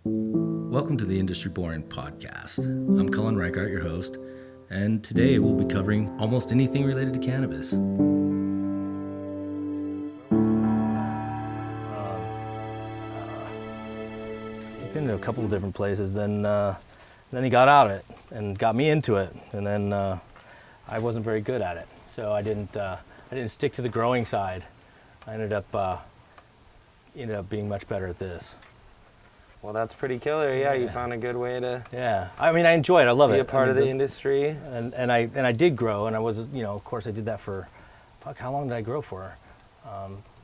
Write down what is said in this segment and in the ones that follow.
Welcome to the Industry Born podcast. I'm Cullen Reichart, your host, and today we'll be covering almost anything related to cannabis. I've been to a couple of different places, then he got out of it and got me into it, and then I wasn't very good at it, so I didn't stick to the growing side. I ended up being much better at this. Well, that's pretty killer. Yeah, you found a good way to I mean, I enjoy it. I love it. Be a part of the industry. And I did grow, and I was, of course I did that for, how long did I grow for?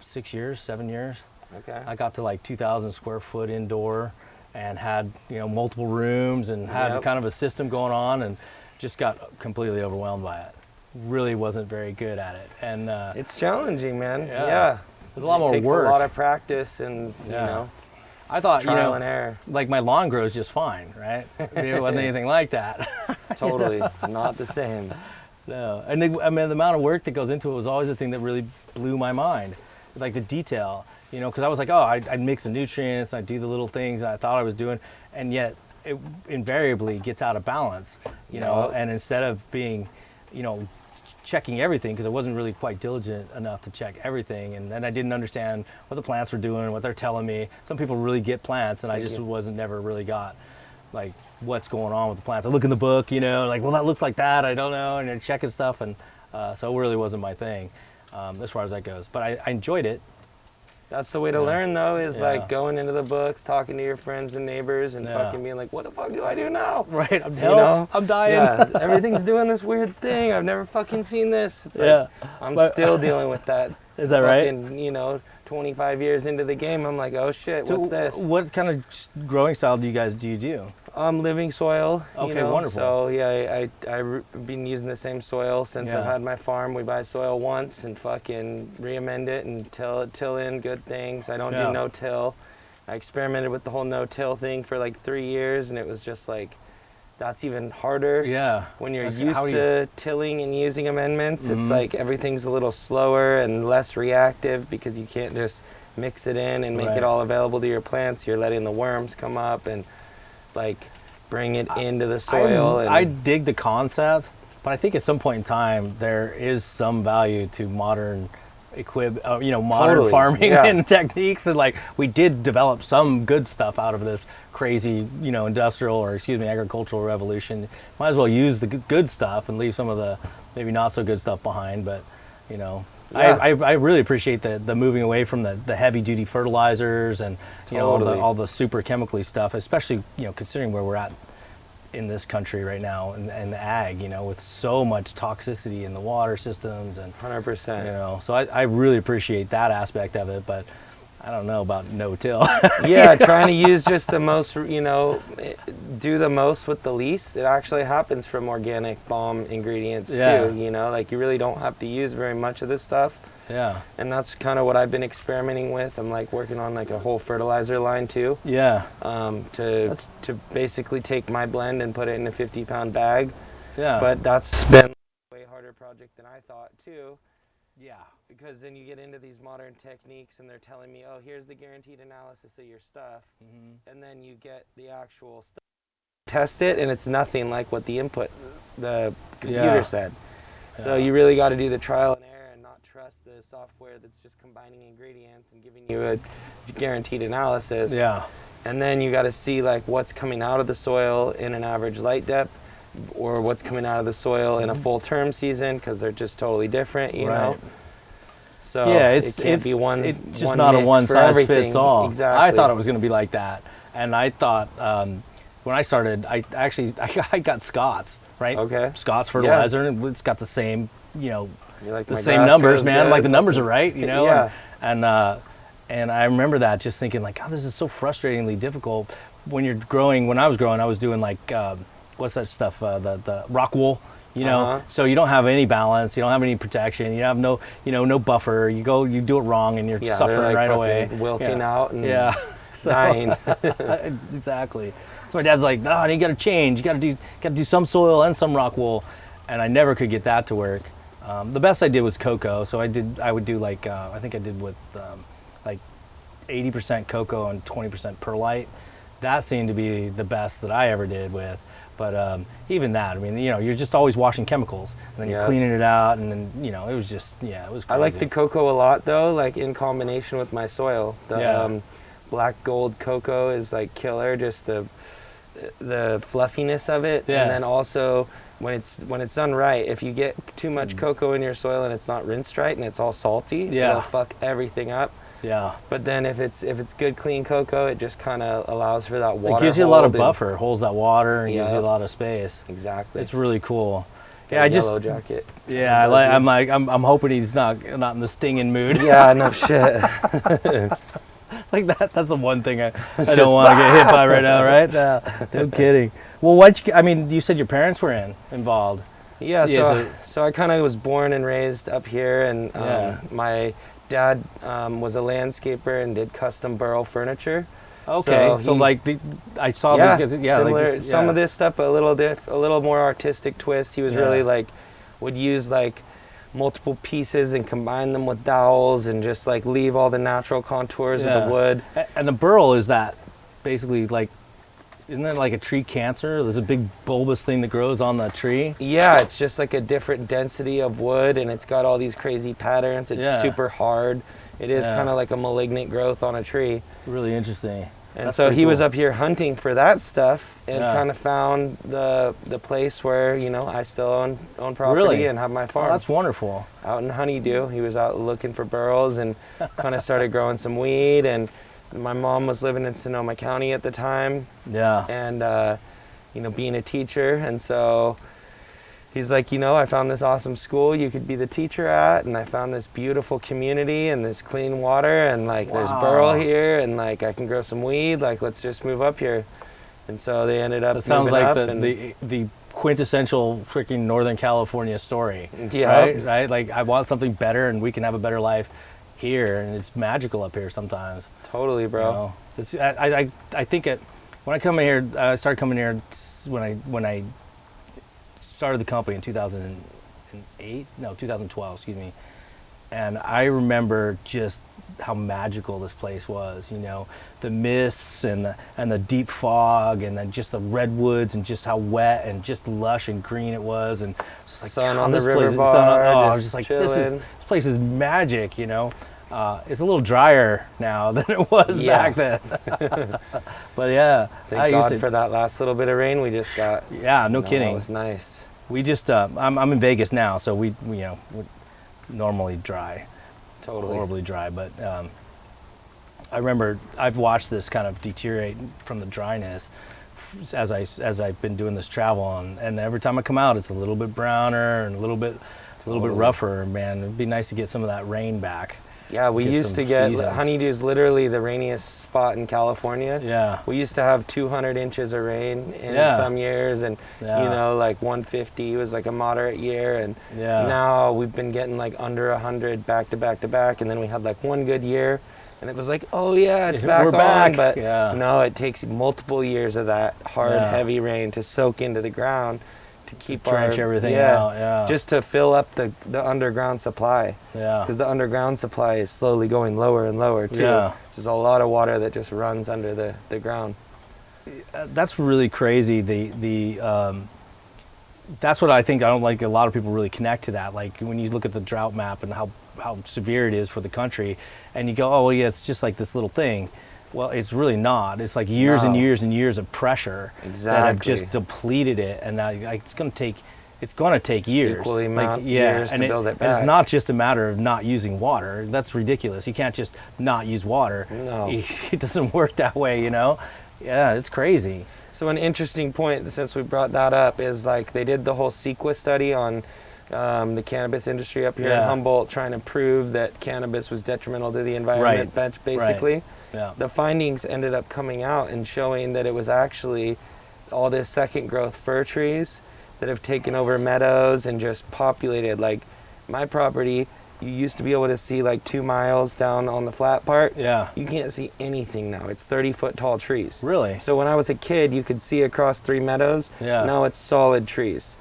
6 years, 7 years. Okay. I got to like 2,000 square foot indoor and had, multiple rooms and had kind of a system going on, and just got completely overwhelmed by it. Really wasn't very good at it. And it's challenging, man. Yeah. There's a lot more work. It takes a lot of practice and, I thought, trial and error. Like my lawn grows just fine, right? It wasn't anything like that. Totally. Not the same. No. And the amount of work that goes into it was always the thing that really blew my mind. Like the detail, because I was like, I'd mix the nutrients, I'd do the little things that I thought I was doing, and yet it invariably gets out of balance, and instead of being, checking everything, because I wasn't really quite diligent enough to check everything, and then I didn't understand what the plants were doing, what they're telling me. Some people really get plants, and I just never really got like what's going on with the plants. I look in the book, like, well, that looks like that, I don't know, and then checking stuff, and so it really wasn't my thing as far as that goes. But I enjoyed it. That's the way to learn, though, is like going into the books, talking to your friends and neighbors, and fucking being like, what the fuck do I do now? Right, I'm dying. Yeah, everything's doing this weird thing. I've never fucking seen this. It's like, I'm still dealing with that. Is that fucking, right? 25 years into the game, I'm like, oh shit, what's this? What kind of growing style do you do? Living soil. Okay, wonderful. So yeah, I've been using the same soil since I've had my farm. We buy soil once and fucking re-amend it and till in good things. I don't do no-till. I experimented with the whole no-till thing for like 3 years, and it was just like, that's even harder. Yeah. When you're used to tilling and using amendments, it's like everything's a little slower and less reactive because you can't just mix it in and make it all available to your plants. You're letting the worms come up and like bring it into the soil. I dig the concept, but I think at some point in time there is some value to modern modern farming and techniques, and like we did develop some good stuff out of this crazy agricultural revolution. Might as well use the good stuff and leave some of the maybe not so good stuff behind. But I really appreciate the moving away from the heavy duty fertilizers and all the super chemically stuff, especially considering where we're at in this country right now and the ag, with so much toxicity in the water systems and 100%. So I really appreciate that aspect of it, but I don't know about no-till. Trying to use just the most, do the most with the least. It actually happens from organic bomb ingredients too, like you really don't have to use very much of this stuff. Yeah. And that's kind of what I've been experimenting with. I'm like working on like a whole fertilizer line too. Yeah. To basically take my blend and put it in a 50-pound bag. Yeah. But that's been a way harder project than I thought too. Yeah. Because then you get into these modern techniques and they're telling me, oh, here's the guaranteed analysis of your stuff. Mm-hmm. And then you get the actual stuff. Test it, and it's nothing like what the computer said. So you really got to do the trial and error and not trust the software that's just combining ingredients and giving you a guaranteed analysis. Yeah. And then you got to see like what's coming out of the soil in an average light depth, or what's coming out of the soil in a full term season, because they're just totally different, you know. So it's be one. It's just one not a mix one for size everything. fits all. Exactly. I thought it was going to be like that, and I thought when I started, I got Scott's, right? Okay. Scott's fertilizer, and it's got the same, like the same numbers, man. Like the numbers are right, and I remember that just thinking like, God, this is so frustratingly difficult when you're growing. When I was growing, I was doing like what's that stuff? The rock wool. So you don't have any balance, you don't have any protection, you have no buffer. You do it wrong, and you're suffering like right away, wilting out and dying. Exactly. So my dad's like, no, you got to change. You got to do some soil and some rock wool, and I never could get that to work. The best I did was cocoa. So I would do like I think I did with like 80% cocoa and 20% perlite. that seemed to be the best that I ever did with. But even that, I mean, you know, you're just always washing chemicals, and then you're cleaning it out, and then, you know, it was just, it was crazy. I like the cocoa a lot, though, like in combination with my soil. The black gold cocoa is like killer, just the fluffiness of it, and then also when it's done right, if you get too much cocoa in your soil and it's not rinsed right and it's all salty, it'll fuck everything up. Yeah. But then if it's good clean cocoa, it just kind of allows for that water. It gives you a lot of buffer, holds that water, and gives you a lot of space. Exactly. It's really cool. Yeah, I just yellow jacket. Yeah, I'm hoping he's not in the stinging mood. Yeah, no shit. Like that's the one thing I don't want to get hit by right now, right? No kidding. Well, you said your parents were involved. Yeah, so I kind of was born and raised up here, and my dad was a landscaper and did custom burl furniture. Okay, so I saw these guys, similar, some of this stuff, but a little more artistic twist. He was really would use multiple pieces and combine them with dowels and just leave all the natural contours of the wood. And the burl, is that basically isn't that like a tree cancer? There's a big bulbous thing that grows on the tree. Yeah, it's just like a different density of wood, and it's got all these crazy patterns. It's super hard. It is kind of like a malignant growth on a tree. Really interesting. And so he was up here hunting for that stuff, and kind of found the place where I still own property and have my farm. Oh, that's wonderful. Out in Honeydew, he was out looking for burls and kind of started growing some weed. And my mom was living in Sonoma County at the time. Yeah. And being a teacher, and so he's like, I found this awesome school you could be the teacher at, and I found this beautiful community and this clean water, and there's burl here, and I can grow some weed, let's just move up here. And so they ended up. It sounds like the quintessential freaking Northern California story. Yeah. Right? I want something better, and we can have a better life here, and it's magical up here sometimes. Totally, bro. I think when I come in here, I started coming here when I started the company in 2012, excuse me. And I remember just how magical this place was, the mists and the deep fog, and then just the redwoods, and just how wet and just lush and green it was, and just sun on the river bar. I was just like, this place is magic, It's a little drier now than it was back then. But yeah, thank God for that last little bit of rain we just got. Yeah, no kidding. That was nice. We just I'm in Vegas now, so we're normally dry, horribly dry. But I remember I've watched this kind of deteriorate from the dryness as I've been doing this travel, and every time I come out, it's a little bit browner and a little bit rougher. Man, it'd be nice to get some of that rain back. Yeah, we used to get Honeydew is literally the rainiest spot in California. Yeah, we used to have 200 inches of rain in some years, and 150 was a moderate year, and now we've been getting under 100 back to back to back, and then we had one good year, and it was it's back We're on, back. But no, it takes multiple years of that hard, heavy rain to soak into the ground, to keep trench everything out, just to fill up the underground supply. Yeah, because the underground supply is slowly going lower and lower too. Yeah, there's a lot of water that just runs under the ground. That's really crazy. That's what I think. I don't like. A lot of people really connect to that. When you look at the drought map and how severe it is for the country, and you go, oh well, yeah, it's just like this little thing. Well, it's really not. It's years and years and years of pressure that have just depleted it, and now it's going to take years. Equally years to build it back. And it's not just a matter of not using water. That's ridiculous. You can't just not use water. No, it doesn't work that way. Yeah, it's crazy. So an interesting point, since we brought that up, is they did the whole CEQA study on the cannabis industry up here in Humboldt, trying to prove that cannabis was detrimental to the environment, basically. Right. Yeah. The findings ended up coming out and showing that it was actually all this second growth fir trees that have taken over meadows and just populated. My property, you used to be able to see 2 miles down on the flat part. Yeah. You can't see anything now. It's 30-foot tall trees. Really? So when I was a kid, you could see across 3 meadows. Yeah. Now it's solid trees.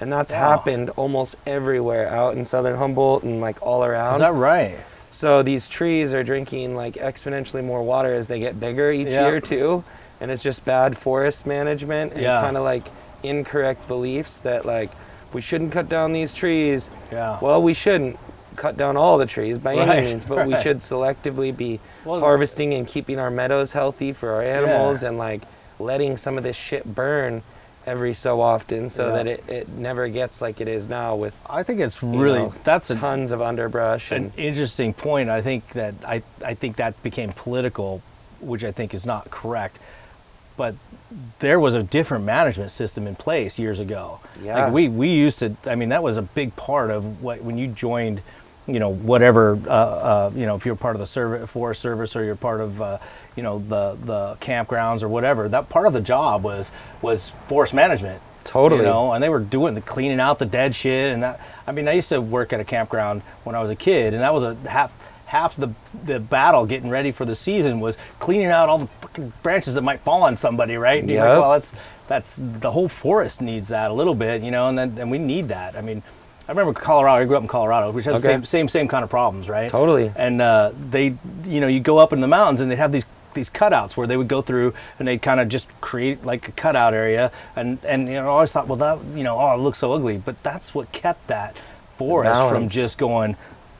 And that's happened almost everywhere out in southern Humboldt and all around. Is that right? So these trees are drinking exponentially more water as they get bigger each year too. and it's just bad forest management and kind of like incorrect beliefs that like we shouldn't cut down these trees. Well, we shouldn't cut down all the trees by any means, but we should selectively be harvesting and keeping our meadows healthy for our animals and like letting some of this shit burn every so often so that it never gets like it is now with, I think it's really, that's tons of underbrush. An interesting point. I think that I think that became political, which I think is not correct. But there was a different management system in place years ago. Like we used to, I mean, that was a big part of what, when you joined, you know, whatever, you know, if you're part of the Forest Service or you're part of, you know, the campgrounds or whatever, that part of the job was forest management. Totally. You know, and they were doing the cleaning out the dead shit. And that, I mean, I used to work at a campground when I was a kid, and that was a half the battle getting ready for the season was cleaning out all the fucking branches that might fall on somebody, right? And you're like, well, that's the whole forest needs that a little bit, you know, and we need that. I mean, I remember Colorado. I grew up in Colorado, which has the same kind of problems, right? Totally. And they, you know, you go up in the mountains and they'd have these cutouts where they would go through and they'd kind of just create like a cutout area, and you know, I always thought, well, that, you know, oh, it looks so ugly, but that's what kept that forest from just going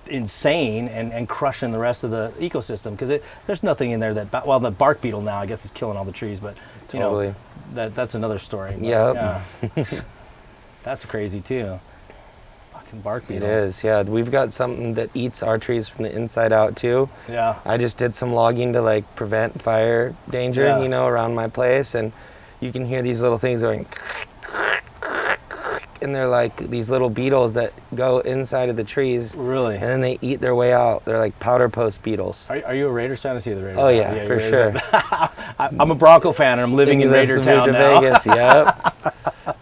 insane and crushing the rest of the ecosystem, because there's nothing in there that, well, the bark beetle now I guess is killing all the trees, but you know, that's another story. But, that's crazy too. Fucking bark beetle. It is, yeah. We've got something that eats our trees from the inside out too. I just did some logging to like prevent fire danger, you know, around my place, and you can hear these little things going, and they're like these little beetles that go inside of the trees. Really? And then they eat their way out. They're like powder post beetles. Are you a Raiders fan? I see the Raiders. Oh yeah, for sure. I'm a Bronco fan, and I'm living in Raider Town now. Vegas,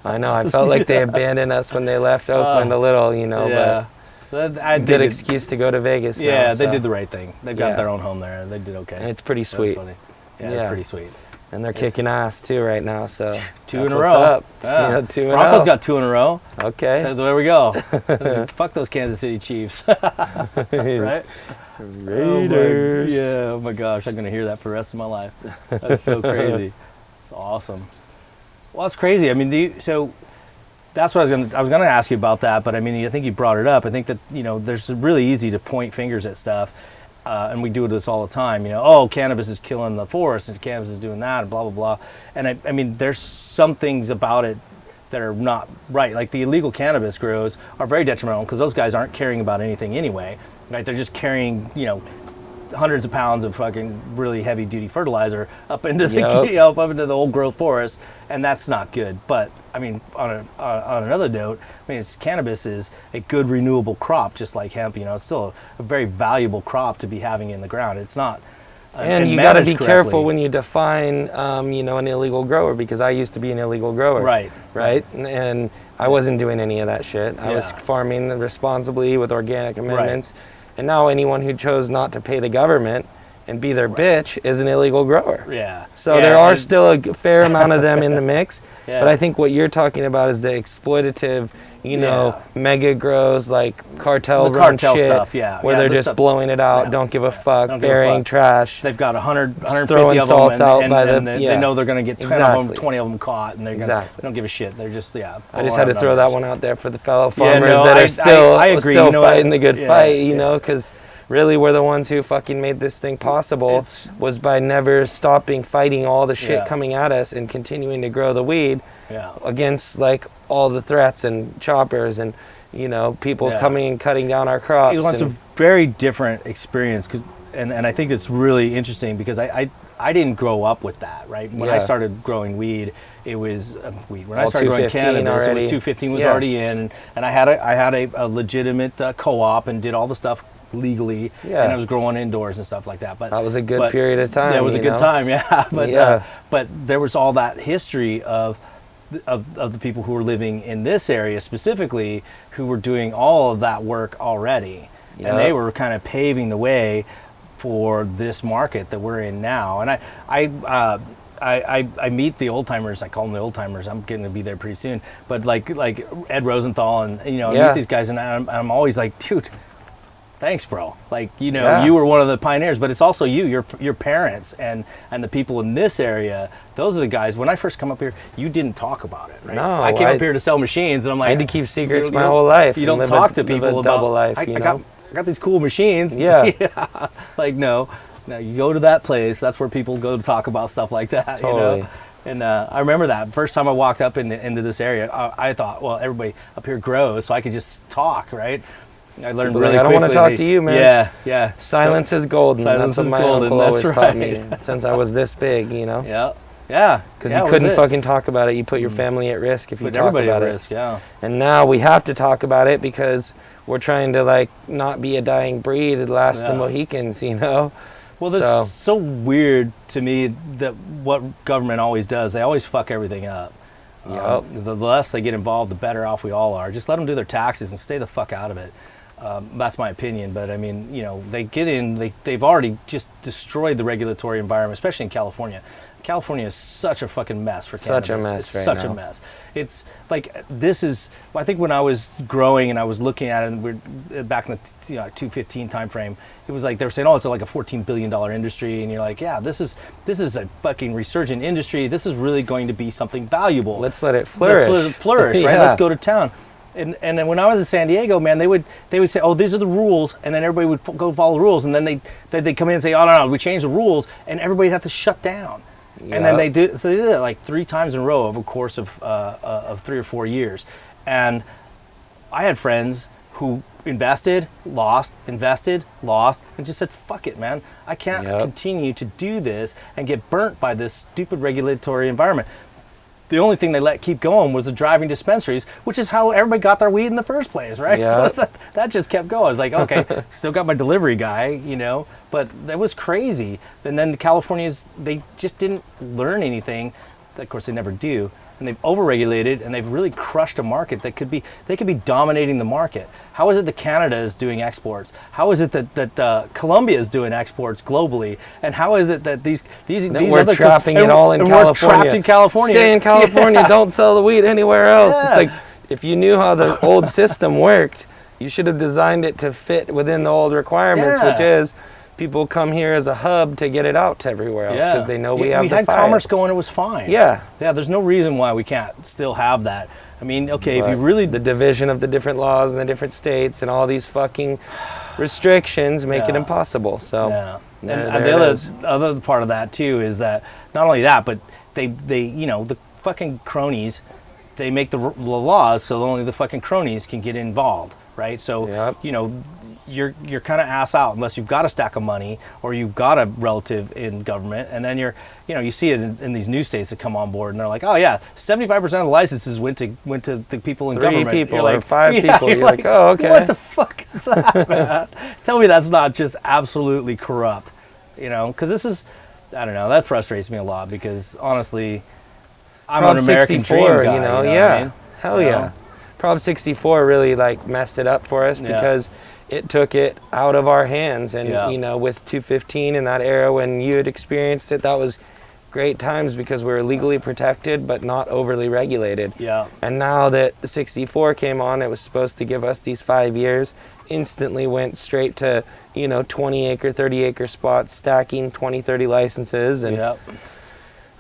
I know. I felt like they abandoned us when they left Oakland a little, you know, but good excuse to go to Vegas now. Yeah, they did the right thing. They've got their own home there. They did okay. And it's pretty sweet. Funny. Yeah, it's pretty sweet. And they're kicking ass too right now, so two in a row. Yeah, 2 in a row. Broncos got 2 in a row. Okay. So there we go. Fuck those Kansas City Chiefs. Right? Raiders. Oh my gosh, I'm gonna hear that for the rest of my life. That's so crazy. It's awesome. Well, it's crazy. I mean, so that's what I was gonna ask you about that, but I mean, I think you brought it up. I think that, you know, there's really easy to point fingers at stuff. And we do this all the time, you know, oh, cannabis is killing the forest and cannabis is doing that and blah, blah, blah. And I mean, there's some things about it that are not right. Like the illegal cannabis grows are very detrimental because those guys aren't caring about anything anyway, right? They're just carrying, you know, hundreds of pounds of fucking really heavy duty fertilizer up into the up into the old growth forest, and that's not good. But I mean, on another note, I mean, cannabis is a good renewable crop, just like hemp. You know, it's still a very valuable crop to be having in the ground. It's not. And you got to be careful when you define, you know, an illegal grower, because I used to be an illegal grower. Right. And I wasn't doing any of that shit. I was farming responsibly with organic amendments. And now anyone who chose not to pay the government and be their bitch is an illegal grower. So there are still a fair amount of them in the mix. But I think what you're talking about is the exploitative, you know, mega grows, like cartel shit, stuff, where they're just blowing it out, don't give a fuck, burying trash. They've got 150 throwing of salts them, out by they know they're going to get 10 of them, 20 of them caught, and they don't give a shit. They're just, I just had to throw that one out there for the fellow farmers that are still fighting the good fight, you know, because really we're the ones who fucking made this thing possible was by never stopping fighting all the shit coming at us and continuing to grow the weed against like all the threats and choppers and, you know, people coming and cutting down our crops. It was a very different experience, and I think it's really interesting because I didn't grow up with that, right? When I started growing weed, it was weed. When I started growing cannabis, it was 215 was already in, and I had a legitimate co-op and did all the stuff legally, and I was growing indoors and stuff like that. But that was a good period of time. Yeah, it was a good time, but there was all that history of the people who were living in this area specifically, who were doing all of that work already, and they were kind of paving the way for this market that we're in now. And I meet the old timers. I call them the old timers. I'm getting to be there pretty soon. But like Ed Rosenthal and, you know, I meet these guys, and I'm always like, dude, thanks, bro. Like, you know, you were one of the pioneers, but it's also your parents and the people in this area. Those are the guys. When I first come up here, you didn't talk about it, right? No, I came up here to sell machines, and I'm like, I had to keep secrets my whole life. You don't talk to people about double life. I got these cool machines. Yeah. Like, no, you go to that place. That's where people go to talk about stuff like that. Totally. You know? And I remember that first time I walked up into this area, I thought, well, everybody up here grows, so I could just talk, right? I learned really quickly. I don't want to talk to you, man. Yeah. Silence is golden. Silence That's what is my golden. uncle That's always taught me since I was this big, you know? Yeah. Because you couldn't fucking talk about it. You put your family at risk if you Put talk everybody about at it. risk, yeah. And now we have to talk about it because we're trying to, like, not be a dying breed and last the Mohicans, you know? Well, this is so weird to me that what government always does, they always fuck everything up. The less they get involved, the better off we all are. Just let them do their taxes and stay the fuck out of it. That's my opinion, but I mean, you know, they get in, they've already just destroyed the regulatory environment, especially in California. California is such a fucking mess for cannabis. Such a mess it's right such now. a mess. It's like, this is, I think when I was growing and I was looking at it, and we're back in the 2015 time frame, it was like they were saying, oh, it's like a $14 billion industry, and you're like, yeah, this is a fucking resurgent industry. This is really going to be something valuable. Let's let it flourish. Let's let it flourish, right? Let's go to town. And then when I was in San Diego, man, they would say, oh, these are the rules, and then everybody would go follow the rules, and then they'd come in and say, oh, no, we changed the rules, and everybody'd have to shut down. And then they did that like 3 times in a row over the course of 3 or 4 years. And I had friends who invested, lost, and just said, fuck it, man. I can't continue to do this and get burnt by this stupid regulatory environment. The only thing they let keep going was the driving dispensaries, which is how everybody got their weed in the first place, right? Yeah. So that just kept going. It's like, okay, still got my delivery guy, you know, but that was crazy. And then the Californians, they just didn't learn anything. Of course, they never do. And they've overregulated, and they've really crushed a market that they could be dominating the market. How is it that Canada is doing exports? How is it that Colombia is doing exports globally? And how is it that these we're other trapping it all in California? We're trapped in California. Stay in California. Don't sell the weed anywhere else. It's like, if you knew how the old system worked, you should have designed it to fit within the old requirements, which is people come here as a hub to get it out to everywhere else because they know we have the fire. We had commerce going, it was fine. Yeah, there's no reason why we can't still have that. I mean, okay, but if you really... The division of the different laws in the different states and all these fucking restrictions make it impossible. So, and the other part of that, too, is that not only that, but they you know, the fucking cronies, they make the laws so only the fucking cronies can get involved, right? So, you know, you're kind of ass out unless you've got a stack of money or you've got a relative in government, and then you see it in these new states that come on board and they're like, oh yeah, 75% of the licenses went to the people in government. 3 people you're or like, 5 people. You're like, oh, okay. What the fuck is that, man? Tell me that's not just absolutely corrupt, you know? Because this is, I don't know, that frustrates me a lot because honestly, I'm an American dream guy. You know, what I mean? Hell yeah. Prop 64 really like messed it up for us because it took it out of our hands. And, you know, with 215 in that era when you had experienced it, that was great times because we were legally protected but not overly regulated. Yeah. And now that the 64 came on, it was supposed to give us these 5 years, instantly went straight to, you know, 20-acre, 30-acre spots, stacking 20, 30 licenses. And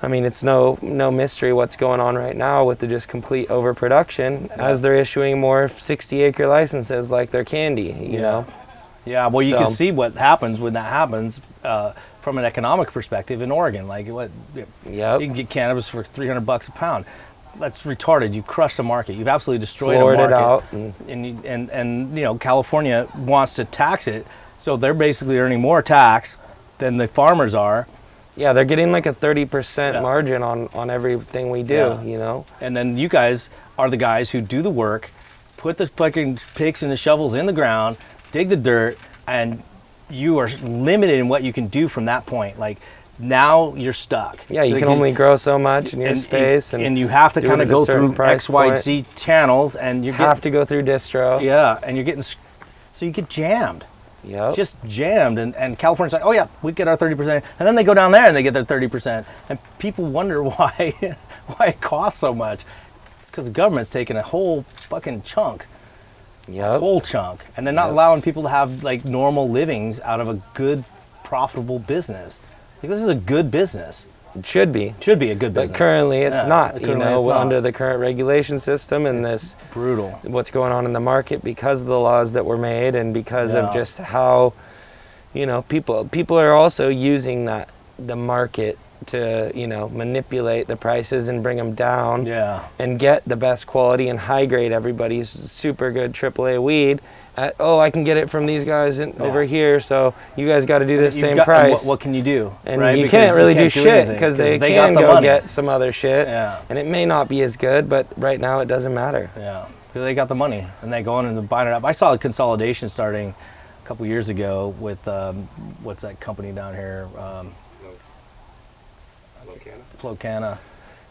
I mean, it's no mystery what's going on right now with the just complete overproduction as they're issuing more 60-acre licenses like they're candy, you know? Yeah, well, you can see what happens when that happens from an economic perspective in Oregon. Like, you can get cannabis for $300 a pound. That's retarded. You crushed a market. You've absolutely destroyed a market. It out. And you know, California wants to tax it, so they're basically earning more tax than the farmers are. Yeah, they're getting like a 30% margin on everything we do, you know? And then you guys are the guys who do the work, put the fucking picks and the shovels in the ground, dig the dirt, and you are limited in what you can do from that point. Like, now you're stuck. Yeah, you can only grow so much in your space. And you have to kind of go through X, Y, Z channels, and you have to go through distro. Yeah, and you're getting, so you get jammed. Yep. Just jammed, and California's like, oh yeah, we get our 30%, and then they go down there and they get their 30%, and people wonder why it costs so much. It's because the government's taking a whole fucking chunk. a whole chunk, and then not allowing people to have like normal livings out of a good, profitable business. Like, this is a good business. It should be. Should be a good business. But currently it's not, currently it's not. under the current regulation system and It's brutal. what's going on in the market because of the laws that were made and because of just how, people are also using the market to, manipulate the prices and bring them down and get the best quality and high grade everybody's super good AAA weed. I can get it from these guys over here, so you guys got to do the same price. What can you do? And right? you because can't really can't do shit because they can go money. get some other shit, Yeah. and it may not be as good, but right now it doesn't matter. Yeah, because they got the money and they go in and they're buying it up. I saw the consolidation starting a couple years ago with what's that company down here? Flocana.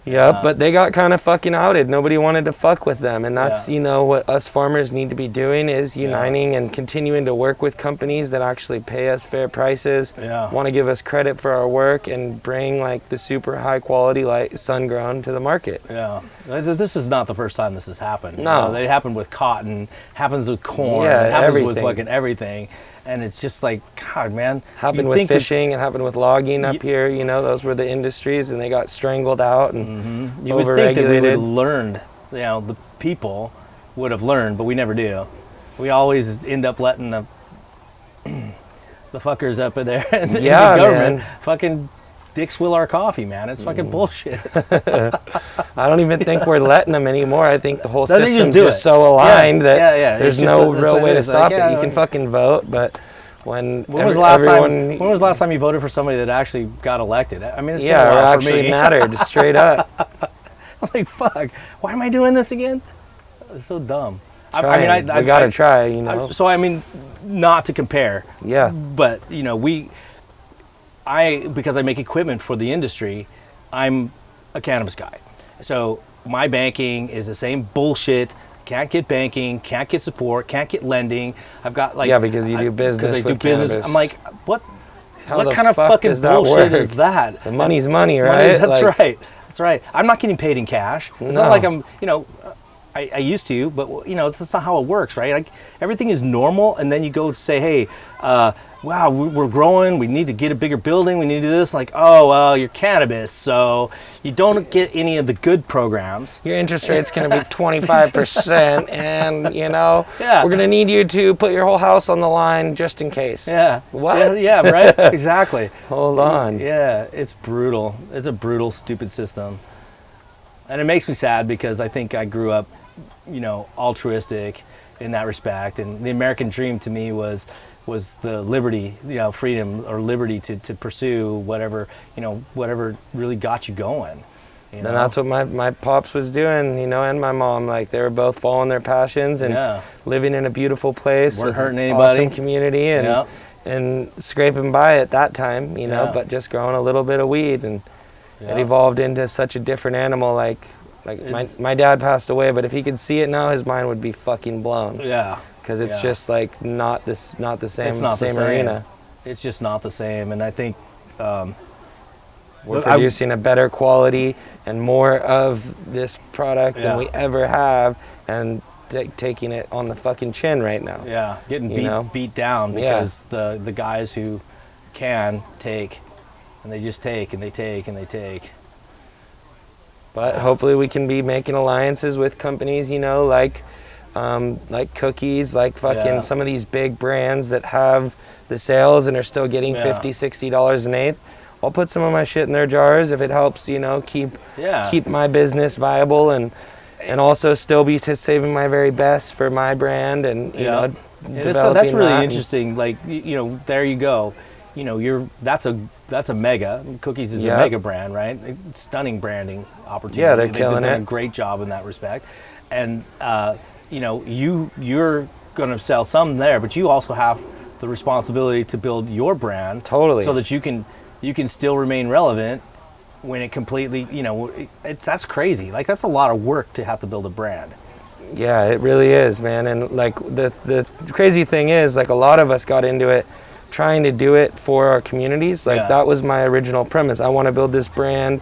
Yep, but they got kind of fucking outed. Nobody wanted to fuck with them, and that's what us farmers need to be doing is uniting and continuing to work with companies that actually pay us fair prices, want to give us credit for our work, and bring like the super high quality like sun grown to the market. Yeah, this is not the first time this has happened. No, it happened with cotton, happens with corn, it happens everything. with fucking everything. And it's just like, God, man. Happened with fishing, it happened with logging up here, those were the industries, and they got strangled out and you would think that we would have learned, the people would have learned, but we never do. We always end up letting the fuckers up in there and the government fucking dick swill our coffee, man. It's fucking bullshit. I don't even think we're letting them anymore. I think the whole system's just so aligned that there's no real way to stop it. You can fucking vote, but when was the last time you voted for somebody that actually got elected? I mean, it's been a or while for actually me. mattered, straight up. I'm like, fuck, why am I doing this again? It's so dumb. I gotta try, So, I mean, not to compare. Yeah. But, because I make equipment for the industry, I'm a cannabis guy. So my banking is the same bullshit. Can't get banking, can't get support, can't get lending. I've got like because you do business. Because I do with business. cannabis. I'm like, what How kind of fucking bullshit is that? The money's money, right? That's right. That's right. I'm not getting paid in cash. It's not like I'm, I used to, but that's not how it works, right? Like everything is normal, and then you go say, hey, wow, we're growing. We need to get a bigger building. We need to do this. Like, oh, well, you're cannabis, so you don't get any of the good programs. Your interest rate's going to be 25%, and we're going to need you to put your whole house on the line just in case. Yeah. What? Yeah, right. Exactly. Hold on. Yeah, it's brutal. It's a brutal, stupid system, and it makes me sad because I think I grew up, altruistic in that respect, and the American dream to me was the liberty, freedom or liberty to pursue whatever really got you going. And that's what my pops was doing, and my mom, like they were both following their passions and living in a beautiful place, weren't hurting anybody, awesome community, and scraping by at that time, but just growing a little bit of weed, and it evolved into such a different animal. Like my dad passed away, but if he could see it now, his mind would be fucking blown. Yeah. Because it's just like not the same arena. It's just not the same, and I think we're producing a better quality and more of this product than we ever have, and taking it on the fucking chin right now. Yeah, getting beat down because the guys who can take, and they just take and they take and they take. But hopefully we can be making alliances with companies, like Cookies, like fucking some of these big brands that have the sales and are still getting $50, $60 an eighth. I'll put some of my shit in their jars if it helps, keep my business viable and also still be saving my very best for my brand and that's really interesting. Like there you go. That's a mega. Cookies is a mega brand, right? Stunning branding opportunity. Yeah, they're killing They've it. done a great job in that respect, and you're going to sell some there, but you also have the responsibility to build your brand totally, so that you can still remain relevant when it completely, that's crazy. Like that's a lot of work to have to build a brand. Yeah, it really is, man. And like the crazy thing is, like a lot of us got into it trying to do it for our communities. Like that was my original premise. I want to build this brand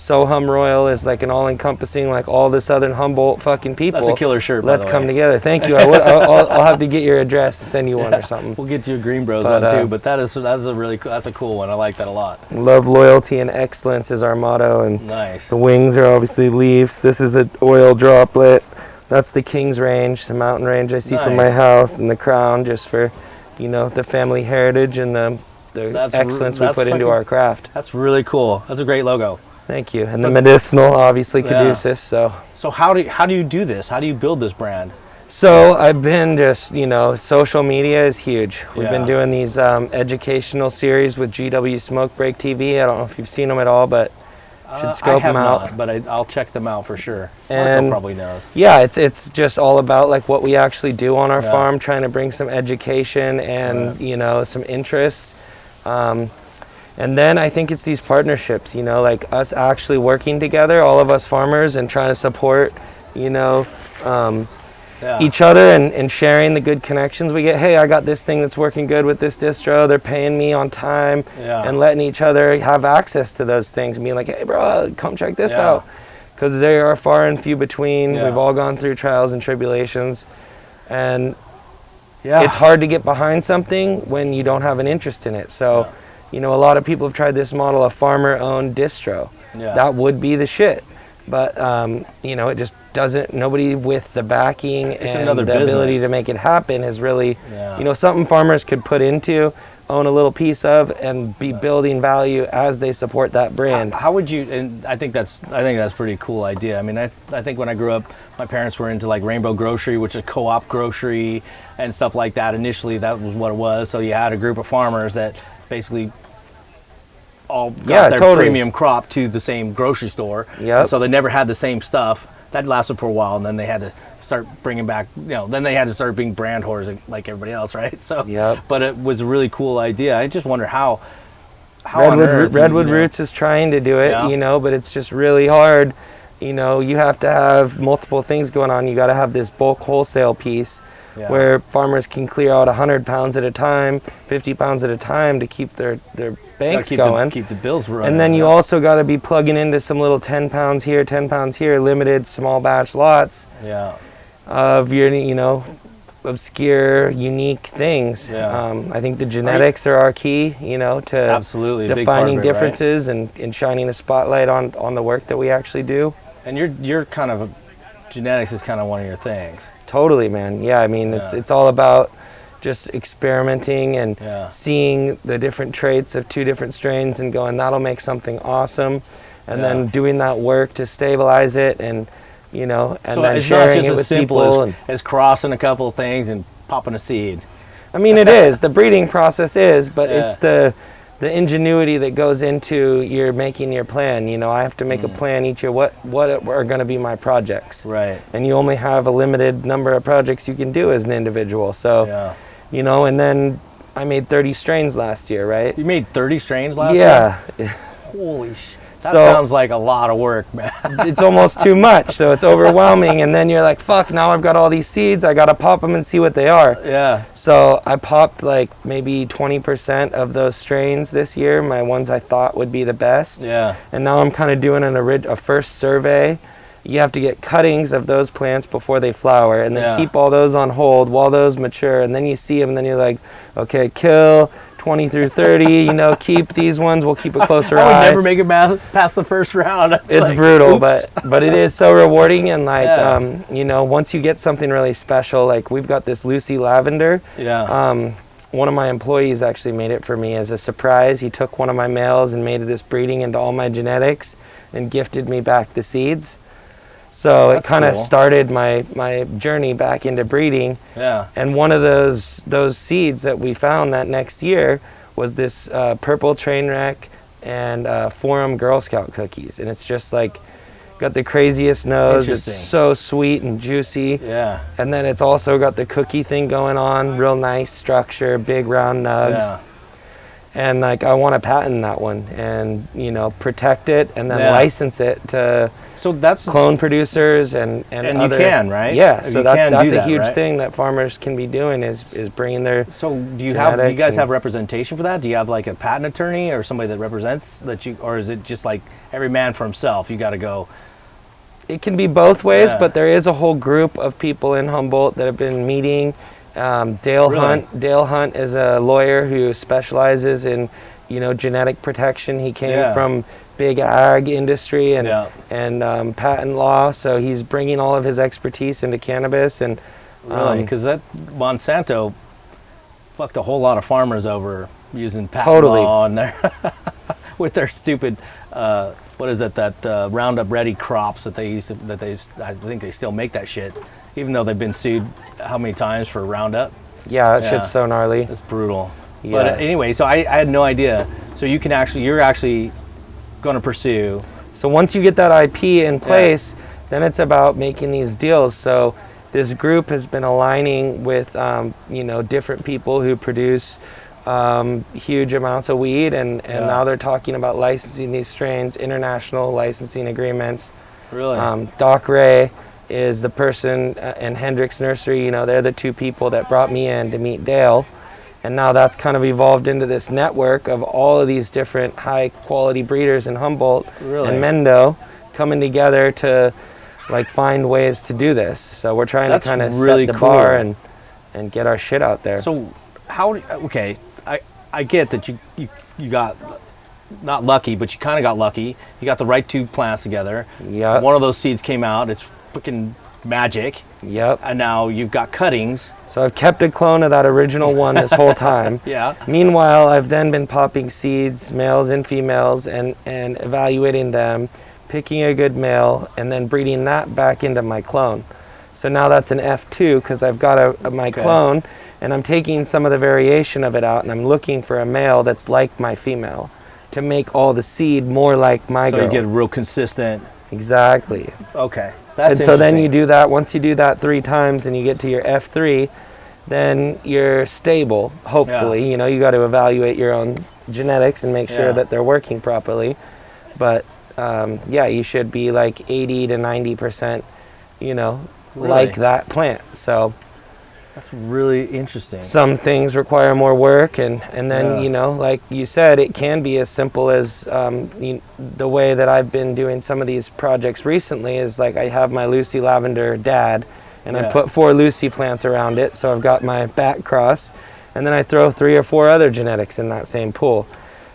SoHum Royal is like an all-encompassing, like all the Southern Humboldt fucking people. That's a killer shirt, by Let's the way. come together. Thank you. I'll have to get your address and send you one or something. We'll get you a GreenBroz But, one too, but that's a cool one. I like that a lot. Love, loyalty, and excellence is our motto. And Nice. the wings are obviously leaves. This is an oil droplet. That's the King's Range, the mountain range I see from my Nice. house, and the crown just for, you know, the family heritage and the excellence we put into our craft. That's really cool. That's a great logo. Thank you. And the medicinal, obviously, Yeah. caduceus. So how do you do this? How do you build this brand? So I've been just, you know, social media is huge. We've Yeah. been doing these educational series with GW Smoke Break TV. I don't know if you've seen them at all, but should I scope have them out. not, but I'll check them out for sure. And- Marco probably knows. Yeah, it's just all about like what we actually do on our Yeah. farm, trying to bring some education and Right. you know, some interest. And then I think it's these partnerships, you know, like us actually working together, all of us farmers, and trying to support, you know, Yeah. each other and sharing the good connections we get. Hey, I got this thing that's working good with this distro. They're paying me on time, Yeah. and letting each other have access to those things and being like, hey, bro, come check this Yeah. out. Because they are far and few between. Yeah. We've all gone through trials and tribulations. And Yeah. it's hard to get behind something when you don't have an interest in it. So, you know, a lot of people have tried this model, a farmer-owned distro. Yeah. That would be the shit. But, you know, it just doesn't, nobody with the backing and another the ability business. to make it happen is really, Yeah. you know, something farmers could put into, own a little piece of, and be building value as they support that brand. How would you? And I think that's a pretty cool idea. I mean, I think when I grew up, my parents were into like Rainbow Grocery, which is co-op grocery and stuff like that. Initially, that was what it was. So you had a group of farmers that basically all got Yeah, their totally. premium crop to the same grocery store. Yep. And so they never had the same stuff. That lasted for a while, and then they had to start bringing back, you know, then they had to start being brand whores like everybody else, right? So, Yep. but it was a really cool idea. I just wonder how on earth, Redwood you know, Roots is trying to do it, Yeah. you know, but it's just really hard. You know, you have to have multiple things going on. You got to have this bulk wholesale piece Yeah. where farmers can clear out 100 pounds at a time, 50 pounds at a time to keep their gotta banks keep going. keep the bills running. And then you yeah. also got to be plugging into some little 10 pounds here, 10 pounds here, limited small batch lots Yeah. of your, you know, obscure, unique things. Yeah. I think the genetics are our key, you know, to Absolutely. a big part defining of it, right? differences and shining a spotlight on the work that we actually do. And you're kind of genetics is kind of one of your things. Totally, man. Yeah, I mean, Yeah. it's all about just experimenting and Yeah. seeing the different traits of two different strains and going, that'll make something awesome, and Yeah. then doing that work to stabilize it and, you know, and So then it's not sharing just it as with simple people. as crossing a couple of things and popping a seed. I mean, it is. The breeding process is, but Yeah. it's the ingenuity that goes into your making your plan. You know, I have to make a plan each year. What are going to be my projects? Right. And you only have a limited number of projects you can do as an individual. So, Yeah. you know, and then I made 30 strains last year, right? You made 30 strains last year? Yeah. Holy sh! That So- sounds like a lot of work, man. It's almost too much. So it's overwhelming. And then you're like, fuck, now I've got all these seeds. I got to pop them and see what they are. Yeah. So I popped like maybe 20% of those strains this year, my ones I thought would be the best. Yeah. And now I'm kind of doing a first survey. You have to get cuttings of those plants before they flower, and then Yeah. keep all those on hold while those mature. And then you see them, and then you're like, okay, kill 20 through 30. You know, keep these ones. We'll keep a closer I would eye. never make it past the first round. It's Like, brutal, oops. but it is so rewarding. And like, Yeah. you know, once you get something really special, like we've got this Lucy lavender. Yeah. One of my employees actually made it for me as a surprise. He took one of my males and made this breeding into all my genetics and gifted me back the seeds. So That's it kind of cool. started my journey back into breeding. Yeah. And one of those seeds that we found that next year was this purple train wreck and Forum Girl Scout cookies. And it's just like got the craziest nose. It's Interesting. so sweet and juicy. Yeah. And then it's also got the cookie thing going on, real nice structure, big round nugs. Yeah. and like I want to patent that one and protect it and then Yeah. license it to So that's clone producers and and other, you can, right? Yeah, You so can that's do a that, huge right? thing that farmers can be doing is bringing their So do you genetics guys and- have representation for that? Do you have like a patent attorney or somebody that represents that you, or is it just like every man for himself? You got to go. It can be both ways, Yeah. but there is a whole group of people in Humboldt that have been meeting. Dale Really? Hunt. Dale Hunt is a lawyer who specializes in, genetic protection. He came Yeah. from big ag industry and Yeah. patent law, so he's bringing all of his expertise into cannabis. And Really? Because that Monsanto fucked a whole lot of farmers over using patent Totally. law and their with their stupid what is it, that Roundup Ready crops that they used to, I think they still make that shit, even though they've been sued how many times for Roundup. yeah, that Yeah. shit's so gnarly. It's brutal. Yeah. But anyway, so I had no idea. So you're actually going to pursue. So once you get that IP in place, then it's about making these deals. So this group has been aligning with, different people who produce huge amounts of weed, and Yeah. now they're talking about licensing these strains, international licensing agreements. Really? Doc Ray is the person, and Hendrix Nursery, they're the two people that brought me in to meet Dale. And now that's kind of evolved into this network of all of these different high quality breeders in Humboldt Really? and Mendo coming together to like find ways to do this. So we're trying That's to kind of really set the cool. bar and get our shit out there. So okay, I get that you got not lucky, but you kind of got lucky. You got the right two plants together. Yep. One of those seeds came out. It's freaking magic. Yep. And now you've got cuttings. So I've kept a clone of that original one this whole time. Yeah. Meanwhile, I've then been popping seeds, males and females, and evaluating them, picking a good male, and then breeding that back into my clone. So now that's an F2 because I've got my Okay. clone, and I'm taking some of the variation of it out, and I'm looking for a male that's like my female to make all the seed more like my So girl. you get a real consistent. Exactly. Okay. That's And so then interesting. you do that, once you do that 3 times and you get to your F3, then you're stable, hopefully. Yeah. You got to evaluate your own genetics and make sure Yeah. that they're working properly. But you should be like 80 to 90%, like that plant. So That's really interesting. some things require more work, and then Yeah. like you said, it can be as simple as the way that I've been doing some of these projects recently is like I have my Lucy lavender dad, and I Yeah. put 4 Lucy plants around it, so I've got my back cross, and then I throw 3 or 4 other genetics in that same pool.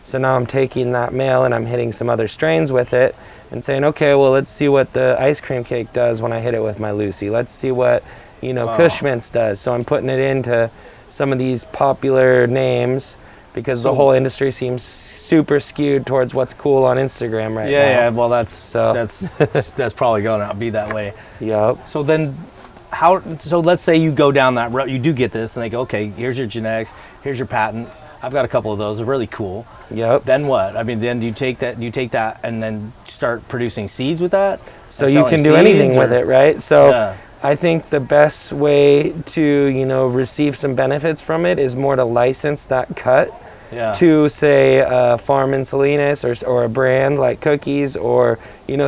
So now I'm taking that male and I'm hitting some other strains with it and saying, okay, well, let's see what the ice cream cake does when I hit it with my Lucy. Let's see what Wow. Cushman's does. So I'm putting it into some of these popular names because the So- whole industry seems super skewed towards what's cool on Instagram right now. Yeah. Well, that's So- that's probably going to be that way. Yep. So then, so let's say you go down that road, you do get this, and they go, okay, here's your genetics, here's your patent. I've got a couple of those. They're really cool. Yep. Then what? I mean, then do you take that and then start producing seeds with that? So And you selling can do anything seeds, with or- it, right? So Yeah. I think the best way to, receive some benefits from it is more to license that cut Yeah. to, say, a farm in Salinas or a brand like Cookies, or,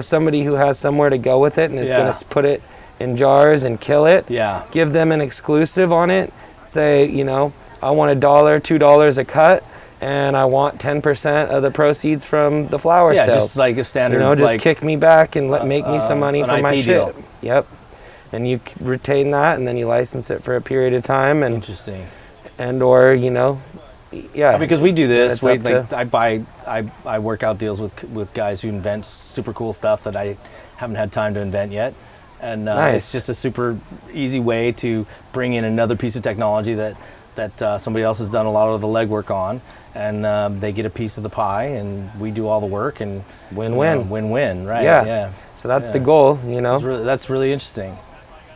somebody who has somewhere to go with it and is Yeah. going to put it in jars and kill it. Yeah. Give them an exclusive on it. Say, I want $1, $2 a cut, and I want 10% of the proceeds from the flower Yeah, sales. just like a standard, just like, kick me back and make me some money an for my IP shit. deal. Yep. And you retain that, and then you license it for a period of time, and Interesting. or yeah. Because we do this. It's We, up to- like, I work out deals with guys who invent super cool stuff that I haven't had time to invent yet. And Nice. it's just a super easy way to bring in another piece of technology that somebody else has done a lot of the legwork on, and they get a piece of the pie, and we do all the work, and Win-win. Win-win, right? Yeah. Yeah. So that's the Yeah. goal, That's really interesting.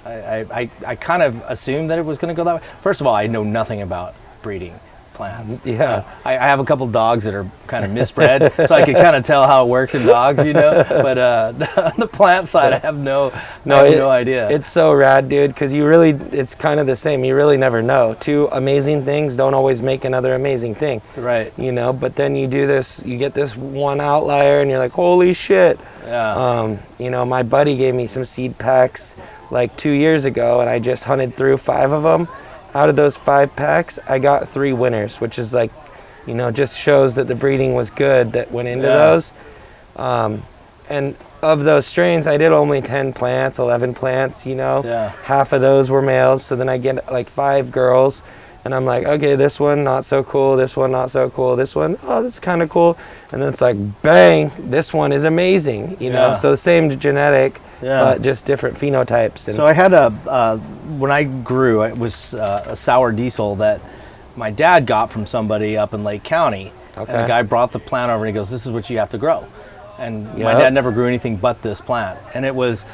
I kind of assumed that it was going to go that way. First of all, I know nothing about breeding plants. Yeah. I have a couple dogs that are kind of misbred, so I can kind of tell how it works in dogs, you know. But on the plant side, I have no idea. It's so rad, dude, because it's kind of the same. You really never know. Two amazing things don't always make another amazing thing. Right. You know, but then you get this one outlier and you're like, holy shit. Yeah. You know, my buddy gave me some seed packs like 2 years ago, and I just hunted through 5 of them. Out of those 5 packs, I got 3 winners, which is like, you know, just shows that the breeding was good that went into those. And of those strains, I did only 10 plants, 11 plants, you know. Yeah. Half of those were males, so then I get like 5 girls, and I'm like, okay, this one not so cool, this one not so cool, this one, oh, that's kind of cool. And then it's like, bang, this one is amazing, you know. So the same genetic, but just different phenotypes. And so I had when I grew, it was a sour diesel that my dad got from somebody up in Lake County. Okay. And the guy brought the plant over and he goes, this is what you have to grow. And my dad never grew anything but this plant. And it was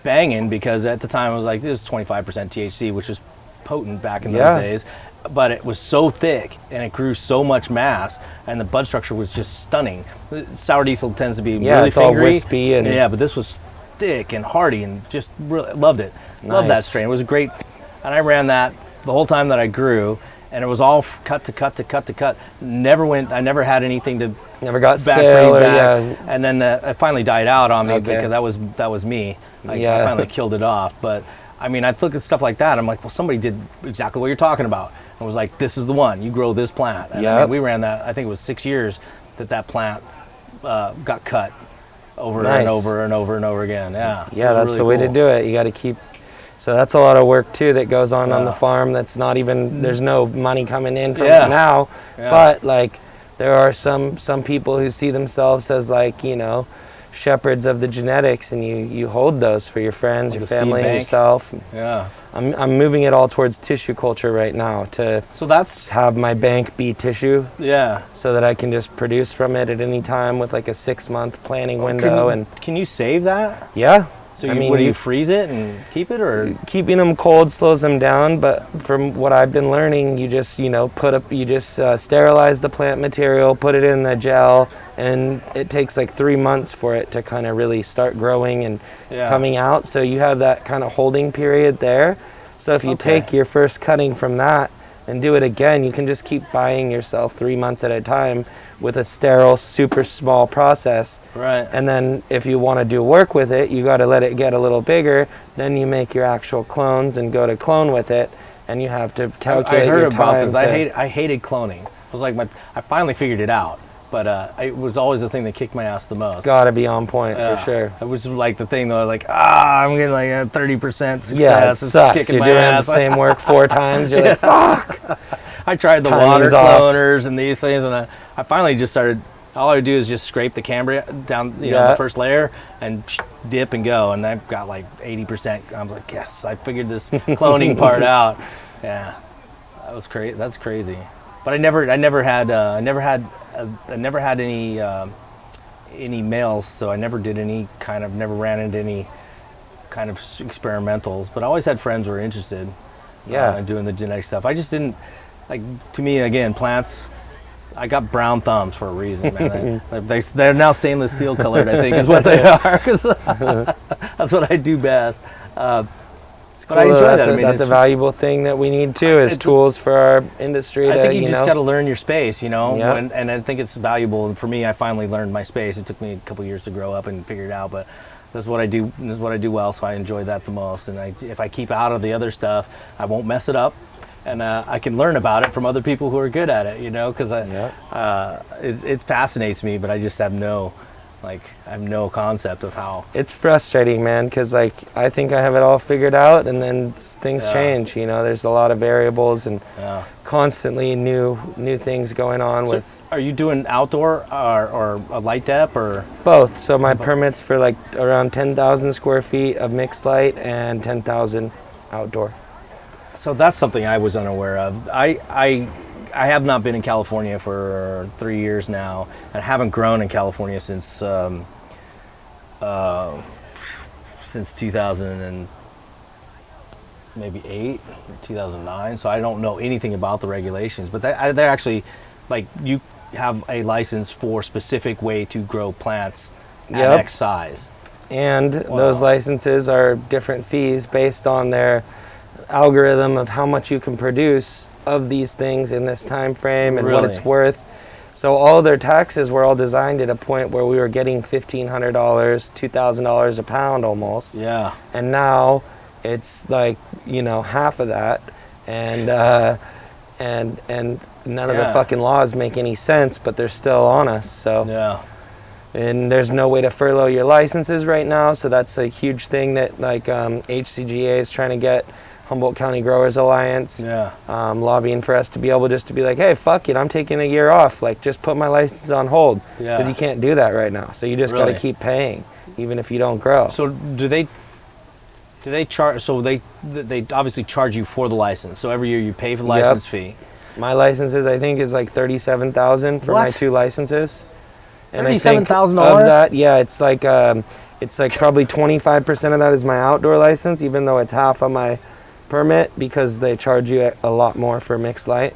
banging because at the time it was 25% THC, which was potent back in those days. But it was so thick and it grew so much mass, and the bud structure was just stunning. Sour diesel tends to be really it's all fingery. wispy and But this was thick and hardy and just really loved it. Loved that strain. It was a great, and I ran that the whole time that I grew, and it was all cut to cut to cut to cut. I never had anything to never got back stale or back. And then it finally died out on me because that was me. I finally killed it off. But I mean, I look at stuff like that. I'm like, well, somebody did exactly what you're talking about. I was like, this is the one. You grow this plant. And I mean, we ran that. I think it was 6 years that plant got cut over and over and over and over again. Yeah. Yeah, that's really the way to cool. do it. You got to keep. So that's a lot of work too that goes on the farm. That's not even. There's no money coming in from it now. Yeah. But like, there are some people who see themselves as like, you know, shepherds of the genetics, and you hold those for your friends, your family, yourself. Yeah. I'm moving it all towards tissue culture right now to have my bank be tissue. Yeah. So that I can just produce from it at any time with like a 6-month planning window. Can you save that? Yeah. So do you freeze it and keep it, or keeping them cold slows them down? But from what I've been learning, you just sterilize the plant material, put it in the gel, and it takes like 3 months for it to kind of really start growing and coming out. So you have that kind of holding period there. So if you take your first cutting from that and do it again, you can just keep buying yourself 3 months at a time with a sterile, super small process. Right. And then if you want to do work with it, you got to let it get a little bigger. Then you make your actual clones and go to clone with it, and you have to calculate your time. I heard about this. I hated cloning. It was like I finally figured it out, but it was always the thing that kicked my ass the most. It's got to be on point for sure. It was like the thing though, like I'm getting like a 30% success. Yeah, it sucks. You're doing the same work 4 times. You're like, fuck. I tried the water cloners and these things, and I finally just started. All I would do is just scrape the Cambria down, the first layer, and dip and go. And I've got like 80%. I was like, yes, I figured this cloning part out. Yeah, that was crazy. That's crazy. But I never had any males, so I never ran into any kind of experimentals. But I always had friends who were interested. In doing the genetic stuff. I just didn't. Like, to me, again, plants, I got brown thumbs for a reason, man. They're now stainless steel colored, I think, is what they are. 'Cause that's what I do best. But I enjoy that. That's a valuable thing that we need, too, is tools for our industry. I think you just got to learn your space, Yep. and I think it's valuable. And for me, I finally learned my space. It took me a couple years to grow up and figure it out, but that's what I do. This is what I do well, so I enjoy that the most. And if I keep out of the other stuff, I won't mess it up. And I can learn about it from other people who are good at it, because it fascinates me, but I just have no concept of how. It's frustrating, man, because I think I have it all figured out, and then things change. There's a lot of variables and constantly new things going on. Are you doing outdoor or a light dep or both? So my permit's for like around 10,000 square feet of mixed light and 10,000 outdoor. So that's something I was unaware of. I have not been in California for 3 years now, and I haven't grown in California since 2009. maybe 8, 2009. So I don't know anything about the regulations, but they're actually, like, you have a license for specific way to grow plants at X size. And those licenses are different fees based on their algorithm of how much you can produce of these things in this time frame and what it's worth. So all their taxes were all designed at a point where we were getting $1,500, $2,000 a pound almost. Yeah. And now it's like, you know, half of that, and none of the fucking laws make any sense, but they're still on us. So yeah. And there's no way to furlough your licenses right now, so that's a huge thing that, like, HCGA is trying to get. Humboldt County Growers Alliance, lobbying for us to be able just to be like, hey, fuck it, I'm taking a year off. Like, just put my license on hold. Because you can't do that right now. So you just got to keep paying, even if you don't grow. So do they charge? So they obviously charge you for the license. So every year you pay for the license fee. My licenses, I think, is like $37,000 for my 2 licenses. And $37,000 of that, it's like probably 25% of that is my outdoor license, even though it's half of my permit, because they charge you a lot more for mixed light.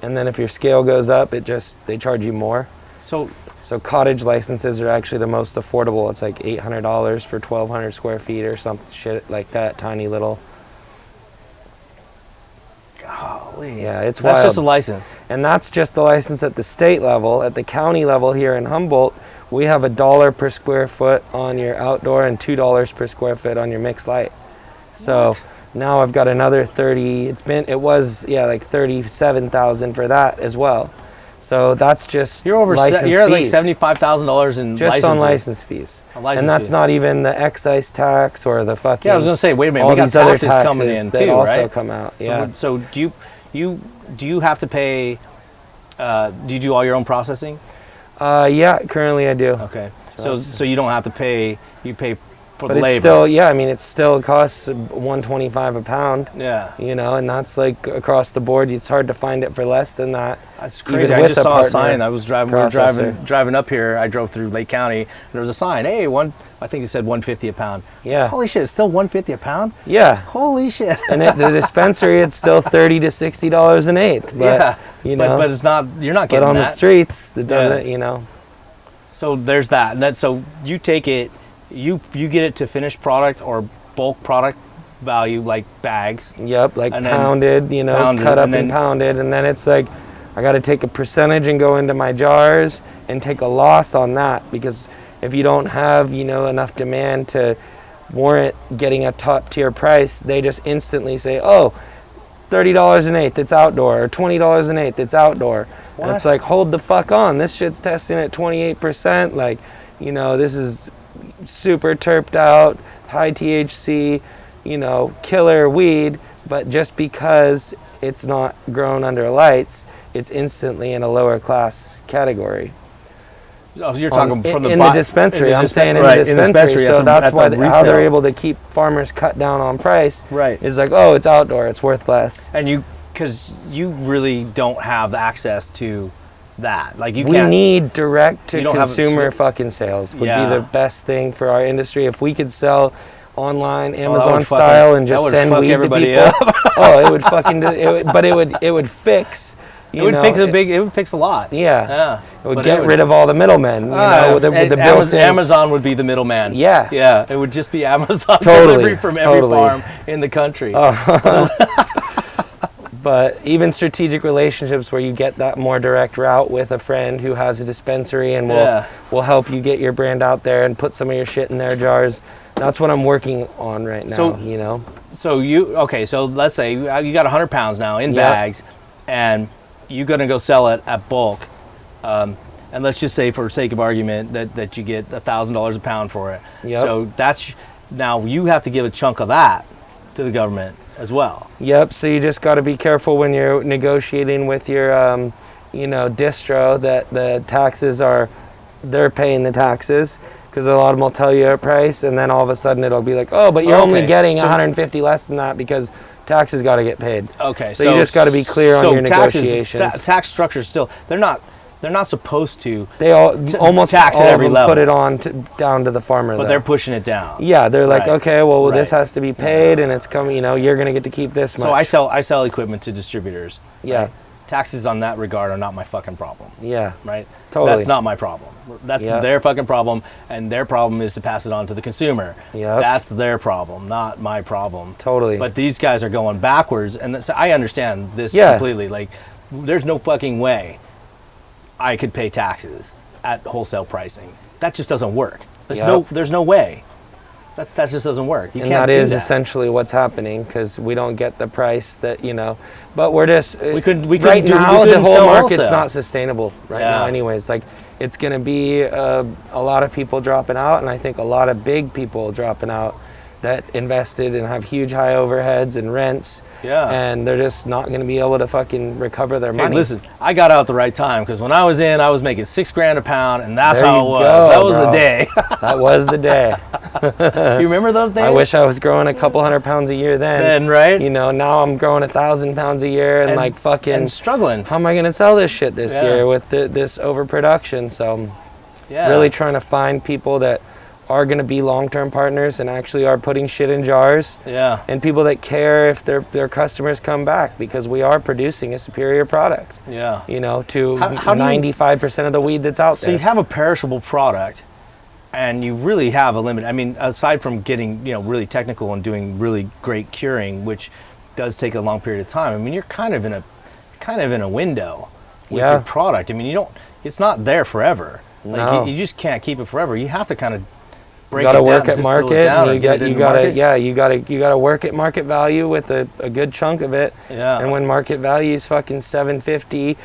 And then if your scale goes up, they charge you more. So cottage licenses are actually the most affordable. It's like $800 for 1,200 square feet or some shit like that, tiny little. Golly. Yeah, it's wild. That's just a license. And that's just the license at the state level. At the county level here in Humboldt, we have $1 per square foot on your outdoor and $2 per square foot on your mixed light. So now I've got another 30. It was like $37,000 for that as well. So that's just you're over. You're like $75,000 in just on license fees. And that's not even the excise tax or the fucking. Yeah, I was gonna say, wait a minute, all we got these other taxes taxes coming in that too, also right? come out. Yeah. So do you have to pay? Do you do all your own processing? Yeah, currently I do. Okay. So you don't have to pay. You pay for the but labor. It's still, it still costs $125 a pound. Yeah. You know, and that's like across the board. It's hard to find it for less than that. That's crazy. I just saw a sign. I was driving. We were driving up here. I drove through Lake County, and there was a sign. Hey, I think it said $150 a pound. Yeah. Holy shit! It's still $150 a pound. Yeah. Holy shit. And at the dispensary, it's still $30 to $60 an eighth. But, you know. But it's not. You're not getting that. But on the streets, it doesn't. You know. So there's that. So you take it. You get it to finished product or bulk product value, like bags. Yep, like pounded, cut up and pounded. And then it's like, I got to take a percentage and go into my jars and take a loss on that, because if you don't have, enough demand to warrant getting a top tier price, they just instantly say, oh, $30 an eighth, it's outdoor, or $20 an eighth, it's outdoor. What? And it's like, hold the fuck on. This shit's testing at 28%. Like, this is super terped out, high THC, killer weed, but just because it's not grown under lights, it's instantly in a lower class category. Oh, you're talking from the dispensary. I'm saying in the dispensary. So that's how they're able to keep farmers cut down on price. Right. Is like, oh, it's outdoor, it's worth less. And because you really don't have access to that. Like we need direct to consumer fucking sales would be the best thing for our industry. If we could sell online, Amazon style, and just send weed to people. Oh, it would fucking but it would fix. It would fix a lot. Yeah. It would get rid of all the middlemen. Amazon would be the middleman. Yeah. Yeah. It would just be Amazon delivery from every farm in the country. But even strategic relationships where you get that more direct route with a friend who has a dispensary and will help you get your brand out there and put some of your shit in their jars. That's what I'm working on right now, So let's say you got 100 pounds now in bags, and you're going to go sell it at bulk. And let's just say, for sake of argument, that you get $1,000 a pound for it. Yep. So now you have to give a chunk of that to the government as well. Yep. So you just got to be careful when you're negotiating with your, distro, that the taxes they're paying the taxes, because a lot of them will tell you a price, and then all of a sudden it'll be like, oh, but you're only getting 150 less than that because taxes got to get paid. Okay. So you just got to be clear on your negotiations. Tax structure still, they're not They're not supposed to. They almost tax all at of every them level. put it on down to the farmer. But though. they're pushing it down. Yeah, they're like, Right. okay, well, this Right. has to be paid, and it's coming. You're gonna get to keep this much. So I sell equipment to distributors. Yeah. Right? Taxes on that regard are not my fucking problem. Yeah. Right? Totally. That's not my problem. That's Yeah. their fucking problem, and their problem is to pass it on to the consumer. Yep. That's their problem, not my problem. Totally. But these guys are going backwards, and so I understand this Yeah. completely. Like, there's no fucking way I could pay taxes at wholesale pricing. That just doesn't work. There's no way. That just doesn't work. You and can't that do is that. essentially what's happening because we don't get the price that But we're just We couldn't right do- we now. The couldn't whole sell market's wholesale. not sustainable right Yeah. now. Anyways, like it's gonna be a lot of people dropping out, and I think a lot of big people dropping out that invested and have huge high overheads and rents. Yeah. And they're just not going to be able to fucking recover their Hey, money. listen, I got out the right time because when I was in, I was making $6,000 a pound, and that's There how you it was. go, That was bro. the day. That was the day. You remember those days? I wish I was growing a couple 100 pounds a year then. Then, right? Now I'm growing 1,000 pounds a year and like fucking. and struggling. How am I going to sell this shit this Yeah. year with this overproduction? So Yeah. really trying to find people that are going to be long-term partners and actually are putting shit in jars. Yeah. And people that care if their customers come back because we are producing a superior product. Yeah. To How do you- 95% of the weed that's out So there. you have a perishable product, and you really have a limit. I mean, aside from getting really technical and doing really great curing, which does take a long period of time. I mean, you're kind of in a window with Yeah. your product. I mean, it's not there forever. Like No. you just can't keep it forever. You have to kind of You break got to it down, work at distill it market. down, And or you get got it in you the got to market. you got to work at market value with a good chunk of it. Yeah. And when market value is fucking 750,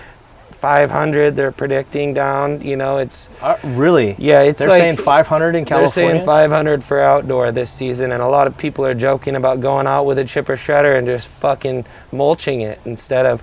500, they're predicting down. It's Really? yeah, it's They're like saying 500 in they're California. saying 500 for outdoor this season, and a lot of people are joking about going out with a chipper shredder and just fucking mulching it instead of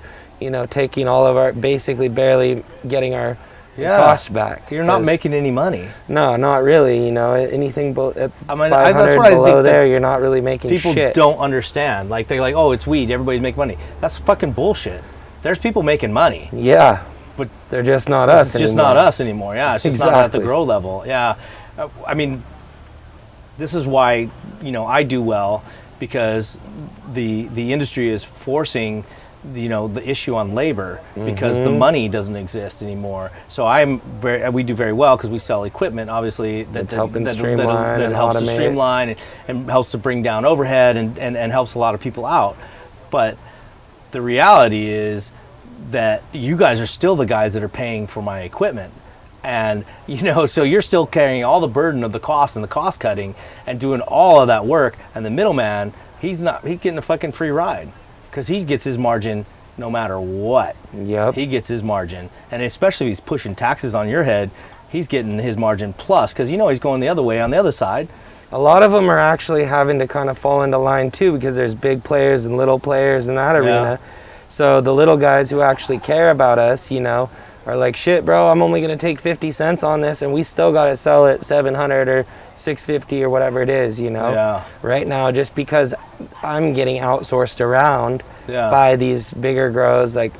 taking all of our basically barely getting our Yeah. costs back. You're not 'Cause- making any money. No, not really. Anything at I mean, 500 that's what I below think that there, you're not really making People shit. don't understand. Like, they're like, oh, it's weed, everybody's making money. That's fucking bullshit. There's people making money, Yeah, but they're just not us it's just anymore. not us anymore. Yeah, it's just not at the Exactly. grow level. Yeah. I mean, this is why, I do well, because the industry is forcing the issue on labor because the money doesn't exist anymore. So we do very well because we sell equipment, obviously, That's helping streamline that and helps to automate. streamline and helps to bring down overhead and helps a lot of people out. But the reality is that you guys are still the guys that are paying for my equipment. And, so you're still carrying all the burden of the cost and the cost cutting and doing all of that work. And the middleman, he's getting a fucking free ride because he gets his margin no matter what. Yep. He gets his margin. And especially if he's pushing taxes on your head, he's getting his margin plus because he's going the other way on the other side. A lot of them are actually having to kind of fall into line too because there's big players and little players in that arena. So the little guys who actually care about us, are like, shit, bro, I'm only going to take 50 cents on this and we still got to sell it 700 or 650 or whatever it is, Yeah. right now, just because I'm getting outsourced around Yeah. by these bigger grows. Like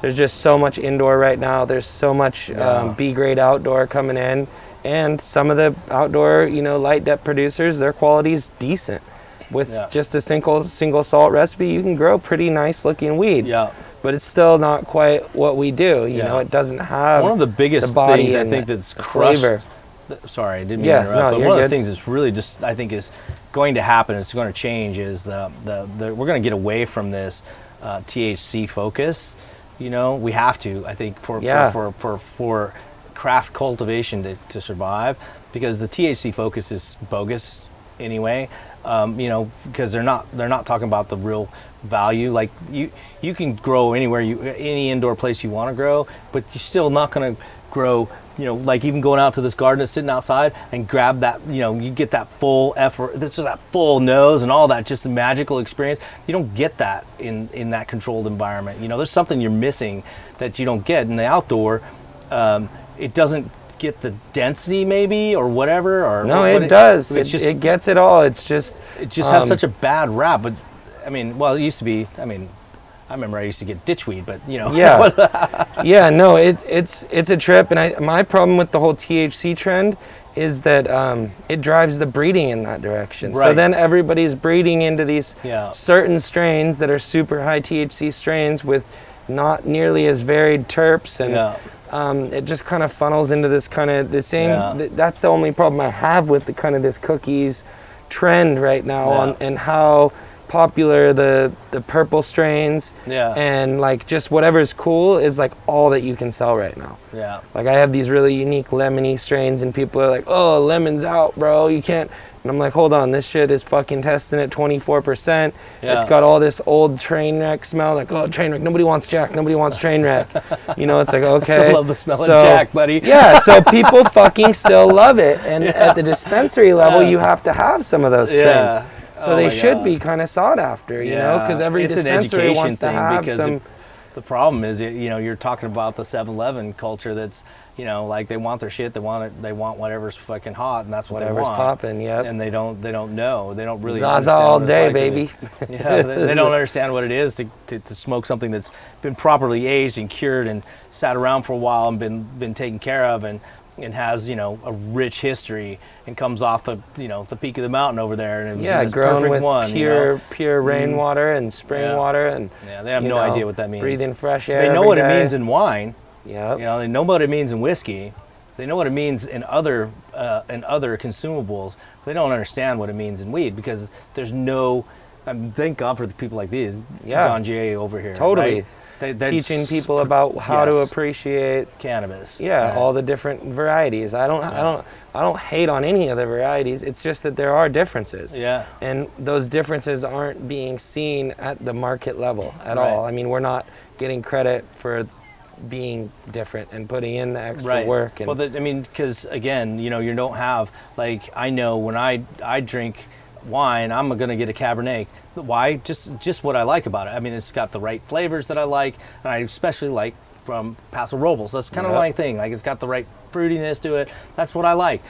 there's just so much indoor right now. There's so much B grade outdoor coming in, and some of the outdoor, light depth producers, their quality is decent. With just a single salt recipe, you can grow pretty nice looking weed. Yeah. But it's still not quite what we do. It doesn't have One of the biggest the body things I and think the that's crushed. flavor. Sorry, I didn't mean Yeah, to interrupt. no, but you're one of the good. things that's really just I think is going to happen, it's going to change, is the we're going to get away from this THC focus. We have to. I think for craft cultivation to survive, because the THC focus is bogus anyway. Because they're not talking about the real value. Like you can grow anywhere any indoor place you want to grow, but you're still not going to grow. Like even going out to this garden that's sitting outside and grab that. You get that full effort. That's just that full nose and all that. Just a magical experience. You don't get that in that controlled environment. There's something you're missing that you don't get in the outdoor. It doesn't get the density maybe or whatever, or No, what it does. it's just, It gets it all. It's just it just has such a bad rap. But I mean, well, it used to be. I mean, I remember I used to get ditchweed, but you know. Yeah. Yeah, no, it's a trip, and my problem with the whole THC trend is that it drives the breeding in that direction. Right. So then everybody's breeding into these Yeah. certain strains that are super high THC strains with not nearly as varied terps, and it just kind of funnels into this kind of the same. Yeah. That's the only problem I have with the kind of this cookies trend right now, and how popular the purple strains and like just whatever's cool is like all that you can sell right now. Yeah. Like I have these really unique lemony strains and people are like, oh, lemon's out, bro, you can't. And I'm like, hold on, this shit is fucking testing at 24%. Yeah. It's got all this old train wreck smell. Like, oh, train wreck, nobody wants Jack, nobody wants train wreck. You know, it's like, okay. I still love the smell of Jack, buddy. Yeah, so people fucking still love it. And at the dispensary level, you have to have some of those strains. Yeah. So they should be kind of sought after, you know, because every it's dispensary an education wants to thing have because some. the problem is, you know, you're talking about the 7-Eleven culture that's, you know, like they want their shit, they want whatever's fucking hot, and that's what Whatever's they want. popping, yep. And they don't know, they don't really Zaza understand all what it's day, like baby. Yeah, they don't understand what it is to smoke something that's been properly aged and cured and sat around for a while and been taken care of and has, you know, a rich history and comes off the, you know, the peak of the mountain over there, and it's grown with pure rainwater and spring water, and they have no idea what that means. Breathing fresh air. They know what it means in wine. Yeah. You know, they know what it means in whiskey. They know what it means in other consumables. They don't understand what it means in weed because there's no. Thank God for the people like these. Don J over here. Totally. Right? They're teaching people about how to appreciate cannabis. Yeah, all the different varieties. I don't hate on any of the varieties. It's just that there are differences. Yeah. And those differences aren't being seen at the market level at all. I mean, we're not getting credit for being different and putting in the extra work. And I mean, because again, you know, you don't have, like, I know when I drink wine, I'm gonna get a Cabernet. Why? Just what I like about it. I mean, it's got the right flavors that I like, and I especially like from Paso Robles. That's kind of my thing. Like, it's got the right fruitiness to it. That's what I like.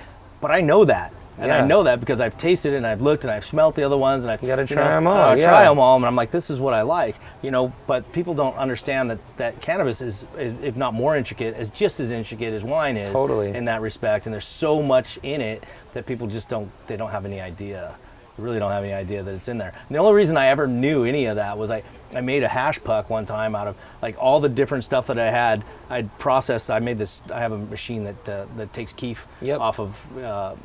But I know that. And I know that because I've tasted it and I've looked and I've smelt the other ones, and I've got to try them all. I try them all, and I'm like, this is what I like, you know. But people don't understand that cannabis is, if not more intricate, is just as intricate as wine is. Totally. In that respect, and there's so much in it that people just don't have any idea. Really don't have any idea that it's in there. And the only reason I ever knew any of that was I made a hash puck one time out of like all the different stuff that I had. I'd processed. I have a machine that takes keef off of.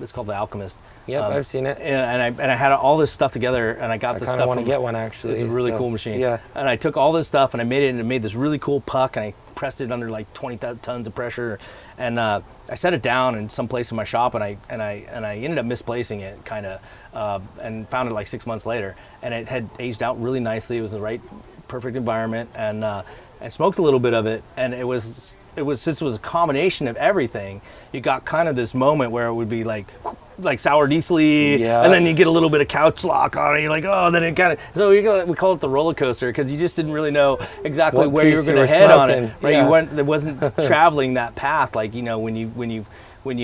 It's called the Alchemist. Yep, I've seen it. And I had all this stuff together, and I got this stuff. I kind of want to get one actually. It's a really cool machine. Yeah. And I took all this stuff and I made it, and it made this really cool puck, and I pressed it under like 20 tons of pressure, and I set it down in some place in my shop, and I ended up misplacing it kind of. And found it like 6 months later, and it had aged out really nicely. It was the right, perfect environment, and I smoked a little bit of it, and it was since it was a combination of everything. You got kind of this moment where it would be like sour diesel-y, and then you get a little bit of couch lock on it. You're like, oh, then it kind of. So we call it the roller coaster because you just didn't really know exactly where you were going to head on it. Right? It wasn't traveling that path like, you know, when you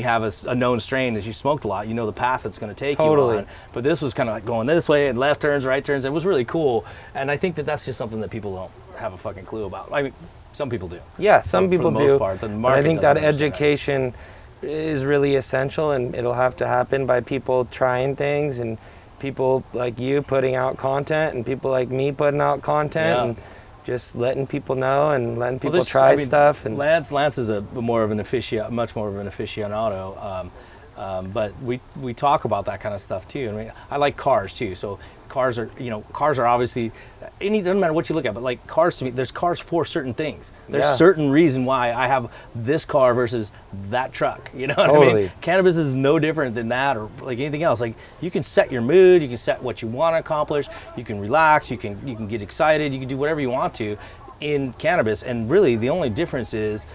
have a known strain that you smoked a lot, you know the path it's going to take you on. But this was kind of like going this way and left turns, right turns. It was really cool, and I think that's just something that people don't have a fucking clue about. I mean, some people do. Yeah, some people do. For the most part, the market I think that doesn't understand education is really essential, and it'll have to happen by people trying things and people like you putting out content and people like me putting out content. And just letting people know and letting people try stuff. And Lance is much more of an aficionado, but we talk about that kind of stuff too. I mean, I like cars too. So cars are obviously, it doesn't matter what you look at, but like cars to me, there's cars for certain things. There's certain reason why I have this car versus that truck. You know what I mean? Cannabis is no different than that or like anything else. Like, you can set your mood, you can set what you want to accomplish, you can relax, you can get excited, you can do whatever you want to in cannabis. And really the only difference is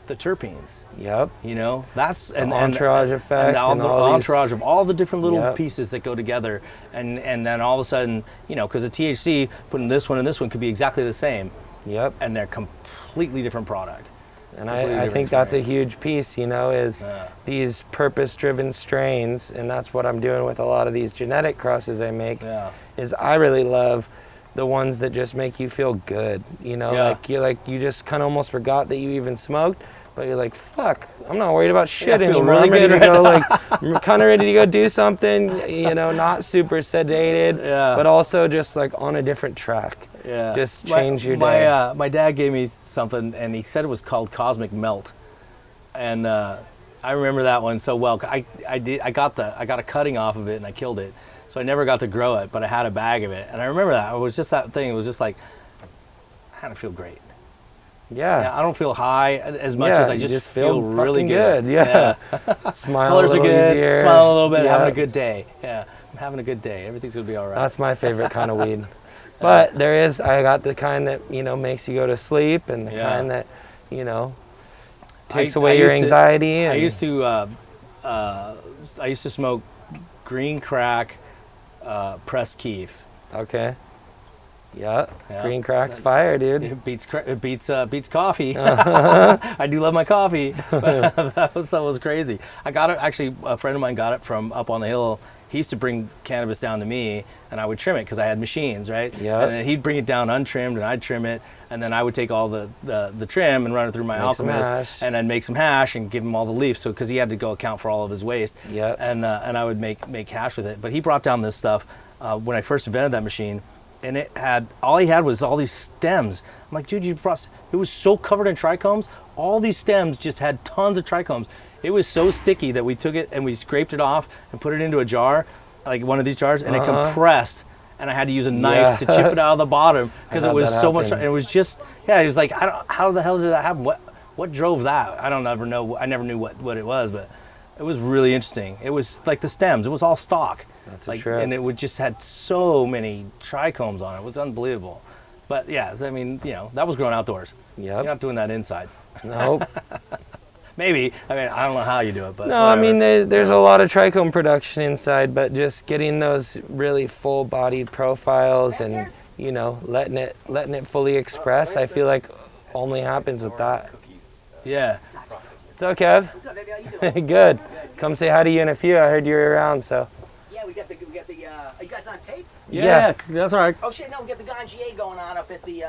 the terpenes. Yep. You know, that's an entourage effect, and the entourage of all the different little pieces that go together, and then all of a sudden, you know, because the THC putting this one and this one could be exactly the same. Yep. And they're completely different product. And I think that's a huge piece, you know, is these purpose-driven strains, and that's what I'm doing with a lot of these genetic crosses I make. Is I really love the ones that just make you feel good, you know, Yeah. you just kind of almost forgot that you even smoked, but you're like, fuck, I'm not worried about shit I feel anymore. really I'm ready good to go, like, I'm kind of ready to go do something, you know, not super sedated, Yeah. but also just like on a different track. Yeah. Just change your day. My dad gave me something, and he said it was called Cosmic Melt, and I remember that one so well. I got a cutting off of it, and I killed it, so I never got to grow it, but I had a bag of it, and I remember that. It was just that thing. It was just like, I kind of feel great. Yeah, I don't feel high as much as I just feel really good. Yeah. Smile Colors a are little good. easier. Smile a little bit. Yeah. Having a good day. Yeah, I'm having a good day. Everything's gonna be all right. That's my favorite kind of weed. But I got the kind that, you know, makes you go to sleep, and the kind that, you know, takes away your anxiety. I used to smoke green crack, pressed keef. Okay. Yeah. Green crack's fire, dude. It beats coffee. I do love my coffee. that was crazy. I got it. Actually, a friend of mine got it from up on the hill. He used to bring cannabis down to me, and I would trim it because I had machines, right? Yeah. And then he'd bring it down untrimmed, and I'd trim it, and then I would take all the trim and run it through my alchemist, and then make some hash and give him all the leaves. So because he had to go account for all of his waste. Yeah. And I would make hash with it. But he brought down this stuff when I first invented that machine. And all he had was all these stems. I'm like, dude, it was so covered in trichomes. All these stems just had tons of trichomes. It was so sticky that we took it and we scraped it off and put it into a jar, like one of these jars, and it compressed. And I had to use a knife to chip it out of the bottom because it was so much. And it was just, it was like, how the hell did that happen? What drove that? I don't ever know. I never knew what it was, but it was really interesting. It was like the stems. It was all stock. That's like, a trip. and it just had so many trichomes on it. It was unbelievable. But yeah, I mean, you know, that was growing outdoors. Yep. You're not doing that inside. Nope. Maybe. I mean, I don't know how you do it, but no, whatever. I mean, there's a lot of trichome production inside, but just getting those really full-bodied profiles and, you know, letting it fully express, I feel like only happens with that. Yeah. What's up, Kev? What's up, baby? How you doing? Good. Come say hi to you in a few. I heard you were around, so. Yeah, we got the. Are you guys on tape? Yeah, that's all right. Oh shit, no, we got the Ganjier going on up at the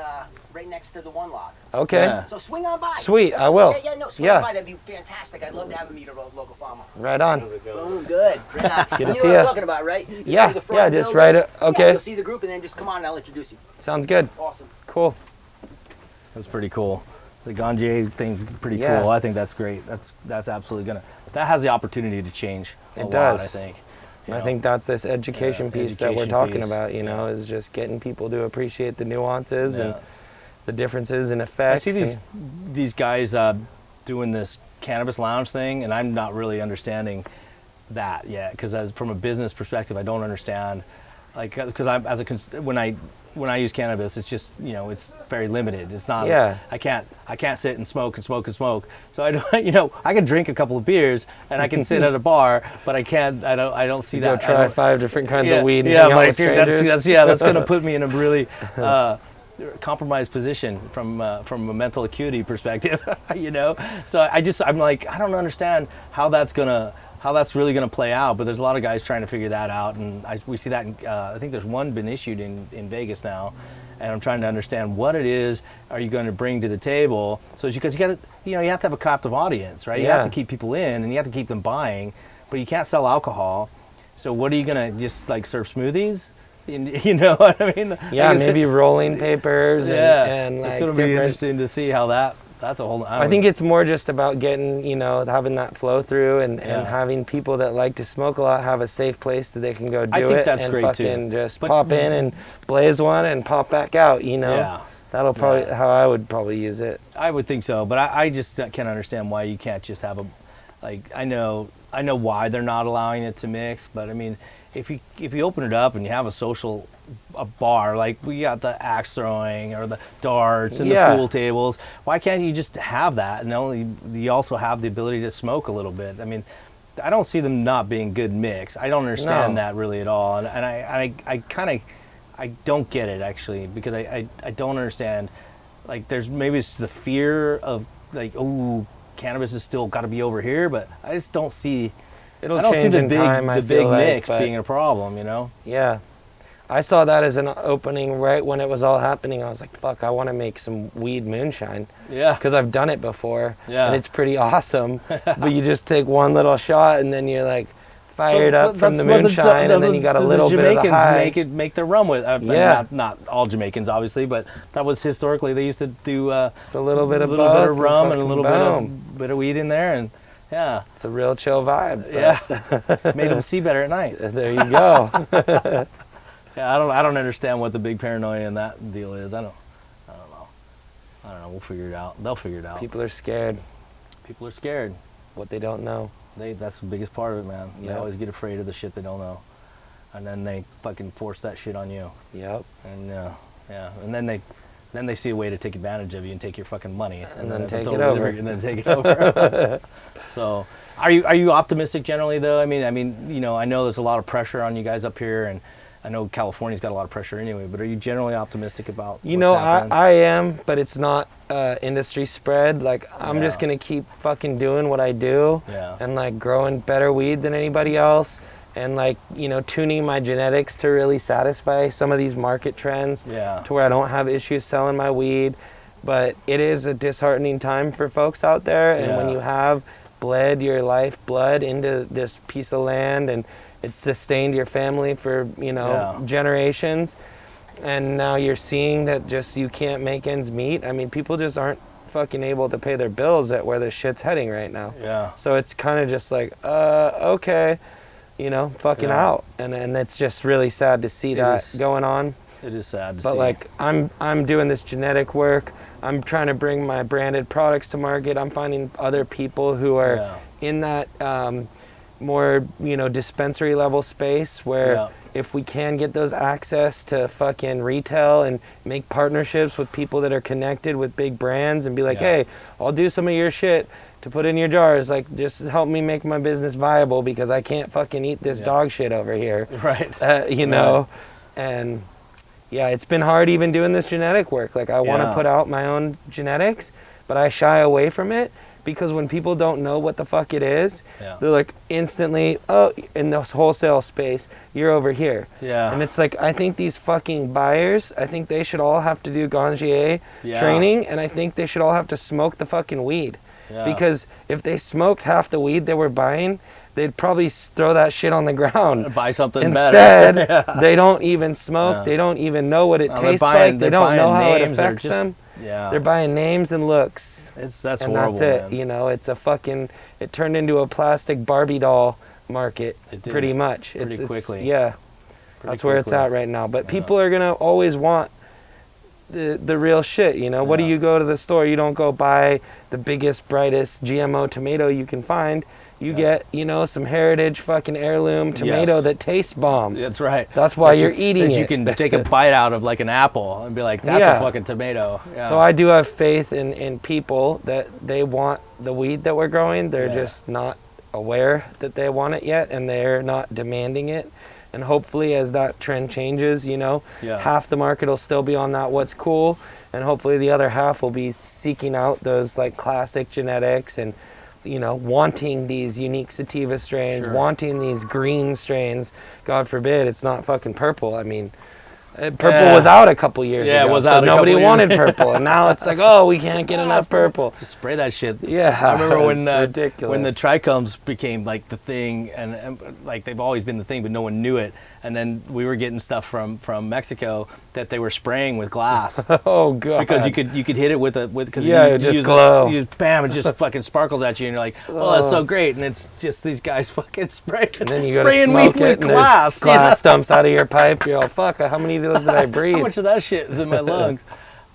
right next to the one log. Okay. Yeah. So swing on by. Sweet, I will. Swing on by. That'd be fantastic. I'd love to have him meet a local farmer. Right on. Boom, good. Right on. Good to You know see what ya. I'm talking about, right? You Yeah, see the front just building? right. Okay. Yeah, you'll see the group, and then just come on, and I'll introduce you. Sounds good. Awesome. Cool. That's pretty cool. The Ganjier thing's pretty Yeah. cool. I think that's great. That's absolutely that has the opportunity to change a It lot, does. I think. I think that's this education piece that we're education talking piece. about, you know, is just getting people to appreciate the nuances and Yeah. the differences and I effects. see these guys doing this cannabis lounge thing, and I'm not really understanding that yet, because from a business perspective, I don't understand, like, because when I use cannabis, it's just, you know, it's very limited. It's not. Yeah. I can't sit and smoke and smoke and smoke. So I don't, you know, I can drink a couple of beers and I can sit at a bar, but I don't see You that. go try 5 different kinds of weed and Yeah, hang out like, with dude, strangers. that's going to put me in a really compromised position from a mental acuity perspective, you know. So I'm like, I don't understand how that's really gonna play out. But there's a lot of guys trying to figure that out, and we see that. I think there's one been issued in Vegas now, and I'm trying to understand what it is. Are you going to bring to the table? So because you got to, you have to have a captive audience, right? You have to keep people in, and you have to keep them buying, but you can't sell alcohol. So what are you gonna just like serve smoothies? You know what I mean? Yeah, maybe rolling papers and like it's going to be interesting to see how that's a whole. I think it's more just about getting, having that flow through and having people that like to smoke a lot have a safe place that they can go do it. I think that's and great fucking too. just pop in and blaze one and pop back out, Yeah. That'll probably how I would probably use it. I would think so, but I just can't understand why you can't just have I know why they're not allowing it to mix, but I mean, if you open it up and you have a bar, like we got the axe throwing or the darts and the pool tables, why can't you just have that? And you also have the ability to smoke a little bit. I mean, I don't see them not being good mix. I don't understand that really at all, and I don't get it actually, because I don't understand. Like, maybe it's the fear of like, oh, cannabis has still got to be over here, but I just don't see. It'll I don't see change the in big time, I the feel big like, mix but being a problem, you know. Yeah, I saw that as an opening right when it was all happening. I was like, fuck, I want to make some weed moonshine. Yeah. Because I've done it before. Yeah. And it's pretty awesome. But you just take one little shot and then you're like fired up from the moonshine, and then you got a little bit of the high. Make their rum with. Yeah. Not all Jamaicans, obviously, but that was historically, they used to do just a little bit of rum and a little bit of weed in there, and yeah. It's a real chill vibe. Yeah. Made them see better at night. There you go. Yeah, I don't understand what the big paranoia in that deal is. I don't know. We'll figure it out. They'll figure it out. People are scared. People are scared. What they don't know. That's the biggest part of it, man. They Yep. always get afraid of the shit they don't know, and then they fucking force that shit on you. Yep. And yeah, and then they see a way to take advantage of you and take your fucking money, And then that's take totally it over. different, and then take it over. So, are you optimistic generally though? I mean, you know, I know there's a lot of pressure on you guys up here, and I know California's got a lot of pressure anyway. But are you generally optimistic about? You what's know, happening? I am, but it's not industry spread. Like, I'm Yeah. just gonna keep fucking doing what I do, Yeah. and like growing better weed than anybody else, and like, you know, tuning my genetics to really satisfy some of these market trends, Yeah. to where I don't have issues selling my weed. But it is a disheartening time for folks out there, and when Yeah. you have bled your life blood into this piece of land, and it's sustained your family for, you know, Yeah. generations, and now you're seeing that just you can't make ends meet. I mean, people just aren't fucking able to pay their bills at where the shit's heading right now. Yeah. So it's kind of just like, okay, you know, fucking Yeah. out, and it's just really sad to see It that is. going on. It is sad to But see. like, I'm doing this genetic work. I'm trying to bring my branded products to market. I'm finding other people who are Yeah. in that more, you know, dispensary level space where Yeah. if we can get those access to fucking retail and make partnerships with people that are connected with big brands and be like, Yeah. hey, I'll do some of your shit to put in your jars. Like, just help me make my business viable because I can't fucking eat this Yeah. dog shit over here. Right. You know, and yeah, it's been hard even doing this genetic work. Like, I want to Yeah. put out my own genetics, but I shy away from it because when people don't know what the fuck it is, Yeah. they're like instantly, oh, in this wholesale space, you're over here. Yeah. And it's like, I think these fucking buyers, I think they should all have to do Gangier Yeah. training, and I think they should all have to smoke the fucking weed. Yeah. Because if they smoked half the weed they were buying, they'd probably throw that shit on the ground. Buy something Instead, better. they don't even smoke. Yeah. They don't even know what it No, they're tastes buying- like. They they're don't know buying how it names or affects just- them. Yeah. They're buying names and looks. That's And horrible, that's it. man. You know, it's a fucking, it turned into a plastic Barbie doll market It did. pretty much. Pretty quickly. Yeah. Pretty That's where it's quickly. at right now. But people are going to always want the real shit, you know. What do Yeah. you go to the store? You don't go buy the biggest, brightest GMO tomato you can find. You get, you know, some heritage fucking heirloom tomato Yes. that tastes bomb. That's right. That's why That you're eating that it. You can take a bite out of like an apple and be like, that's Yeah. a fucking tomato. Yeah. So I do have faith in people that they want the weed that we're growing. They're Yeah. just not aware that they want it yet, and they're not demanding it. And hopefully as that trend changes, you know, Yeah. half the market will still be on that what's cool, and hopefully the other half will be seeking out those like classic genetics and, you know, wanting these unique sativa strains, Sure. wanting these green strains. God forbid it's not fucking purple. I mean, purple Yeah. was out a couple years Yeah, it ago, was so out a nobody couple years wanted ago. purple, and now it's like, oh, we can't get enough purple. Just spray that shit. Yeah, I remember when it's ridiculous. when the trichomes became like the thing, and like they've always been the thing, but no one knew it. And then we were getting stuff from Mexico that they were spraying with glass Oh god, because you could hit it with because Yeah, it just glow. Bam, it just fucking sparkles at you, and you're like, oh, that's so great. And it's just these guys fucking spraying, and then you go to spraying smoke weed it, with and glass. there's glass stumps out of your pipe. You're all, fuck, how many of those did I breathe? How much of that shit is in my lungs?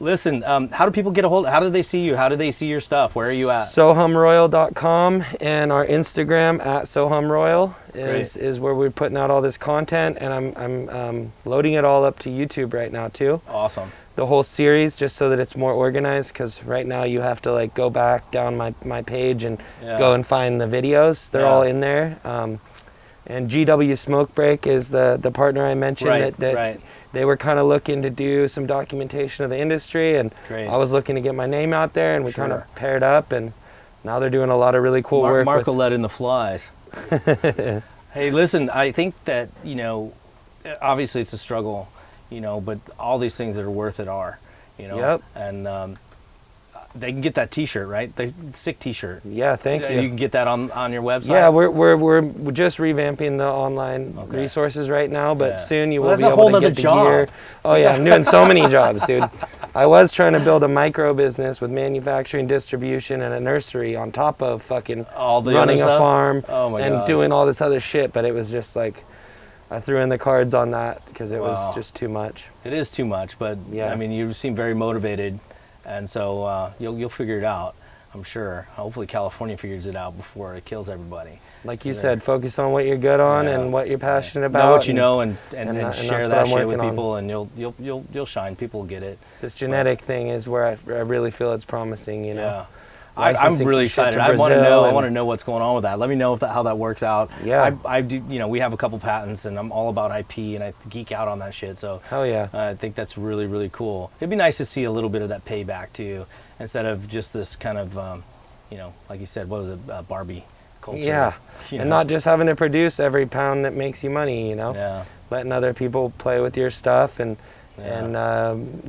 Listen, how do people get a hold? How do they see you? How do they see your stuff? Where are you at? SoHumRoyal.com, and our Instagram at SoHum Royal is where we're putting out all this content, and I'm loading it all up to YouTube right now too. Awesome. The whole series, just so that it's more organized, because right now you have to like go back down my page and Yeah. go and find the videos. They're Yeah. all in there. And GW Smoke Break is the partner I mentioned Right, that right. they were kind of looking to do some documentation of the industry, and Great. I was looking to get my name out there, and we kind Sure. of paired up, and now they're doing a lot of really cool work. Mark will with, let in the flies. Hey, listen, I think that, you know, obviously it's a struggle, you know, but all these things that are worth it are, you know. Yep. And they can get that T-shirt, right? The sick T-shirt. Yeah, thank you. You can get that on your website. Yeah, we're just revamping the online resources right now, but soon you will be able to get the gear. Oh yeah, I'm doing so many jobs, dude. I was trying to build a micro business with manufacturing, distribution, and a nursery on top of fucking running a farm and doing all this other shit, but it was just like, I threw in the cards on that because it was just too much. It is too much, but yeah, I mean, you seem very motivated, and so you'll figure it out, I'm sure. Hopefully California figures it out before it kills everybody. Like you said, focus on what you're good on and what you're passionate about. Know what you know and share that shit with people, and you'll shine. People will get it. This genetic thing is where I really feel it's promising, you know. Yeah. I'm really excited. I want to know what's going on with that. Let me know how that works out. Yeah. I do. You know, we have a couple patents, and I'm all about IP, and I geek out on that shit. So hell yeah. I think that's really, really cool. It'd be nice to see a little bit of that payback too, instead of just this kind of, you know, like you said, what was it, Barbie culture? Yeah. And not just having to produce every pound that makes you money, you know. Yeah. Letting other people play with your stuff and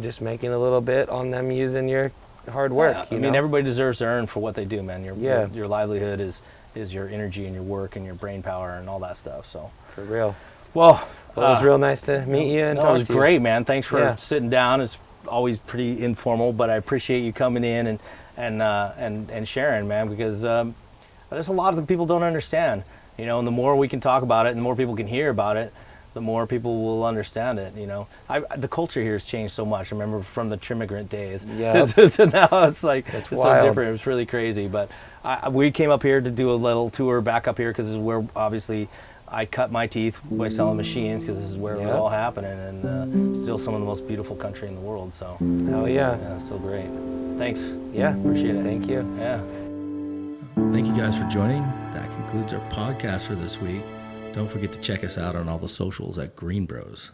just making a little bit on them using your hard work. I mean, everybody deserves to earn for what they do, man. Your livelihood is your energy and your work and your brain power and all that stuff. So for real. Well, it was real nice to meet you and talk to you. It was great, man. Thanks for sitting down. It's always pretty informal, but I appreciate you coming in and sharing, man, because there's a lot that people don't understand, you know. And the more we can talk about it, and the more people can hear about it, the more people will understand it, you know. The culture here has changed so much. I remember from the Trimmigrant days to now, it's like it's so different. It was really crazy. But we came up here to do a little tour back up here because this is where obviously I cut my teeth by selling machines, because this is where it was all happening, and still some of the most beautiful country in the world. So hell yeah, it's so great. Thanks. Yeah, appreciate it. Thank you. Yeah. Thank you guys for joining. That concludes our podcast for this week. Don't forget to check us out on all the socials at GreenBroz.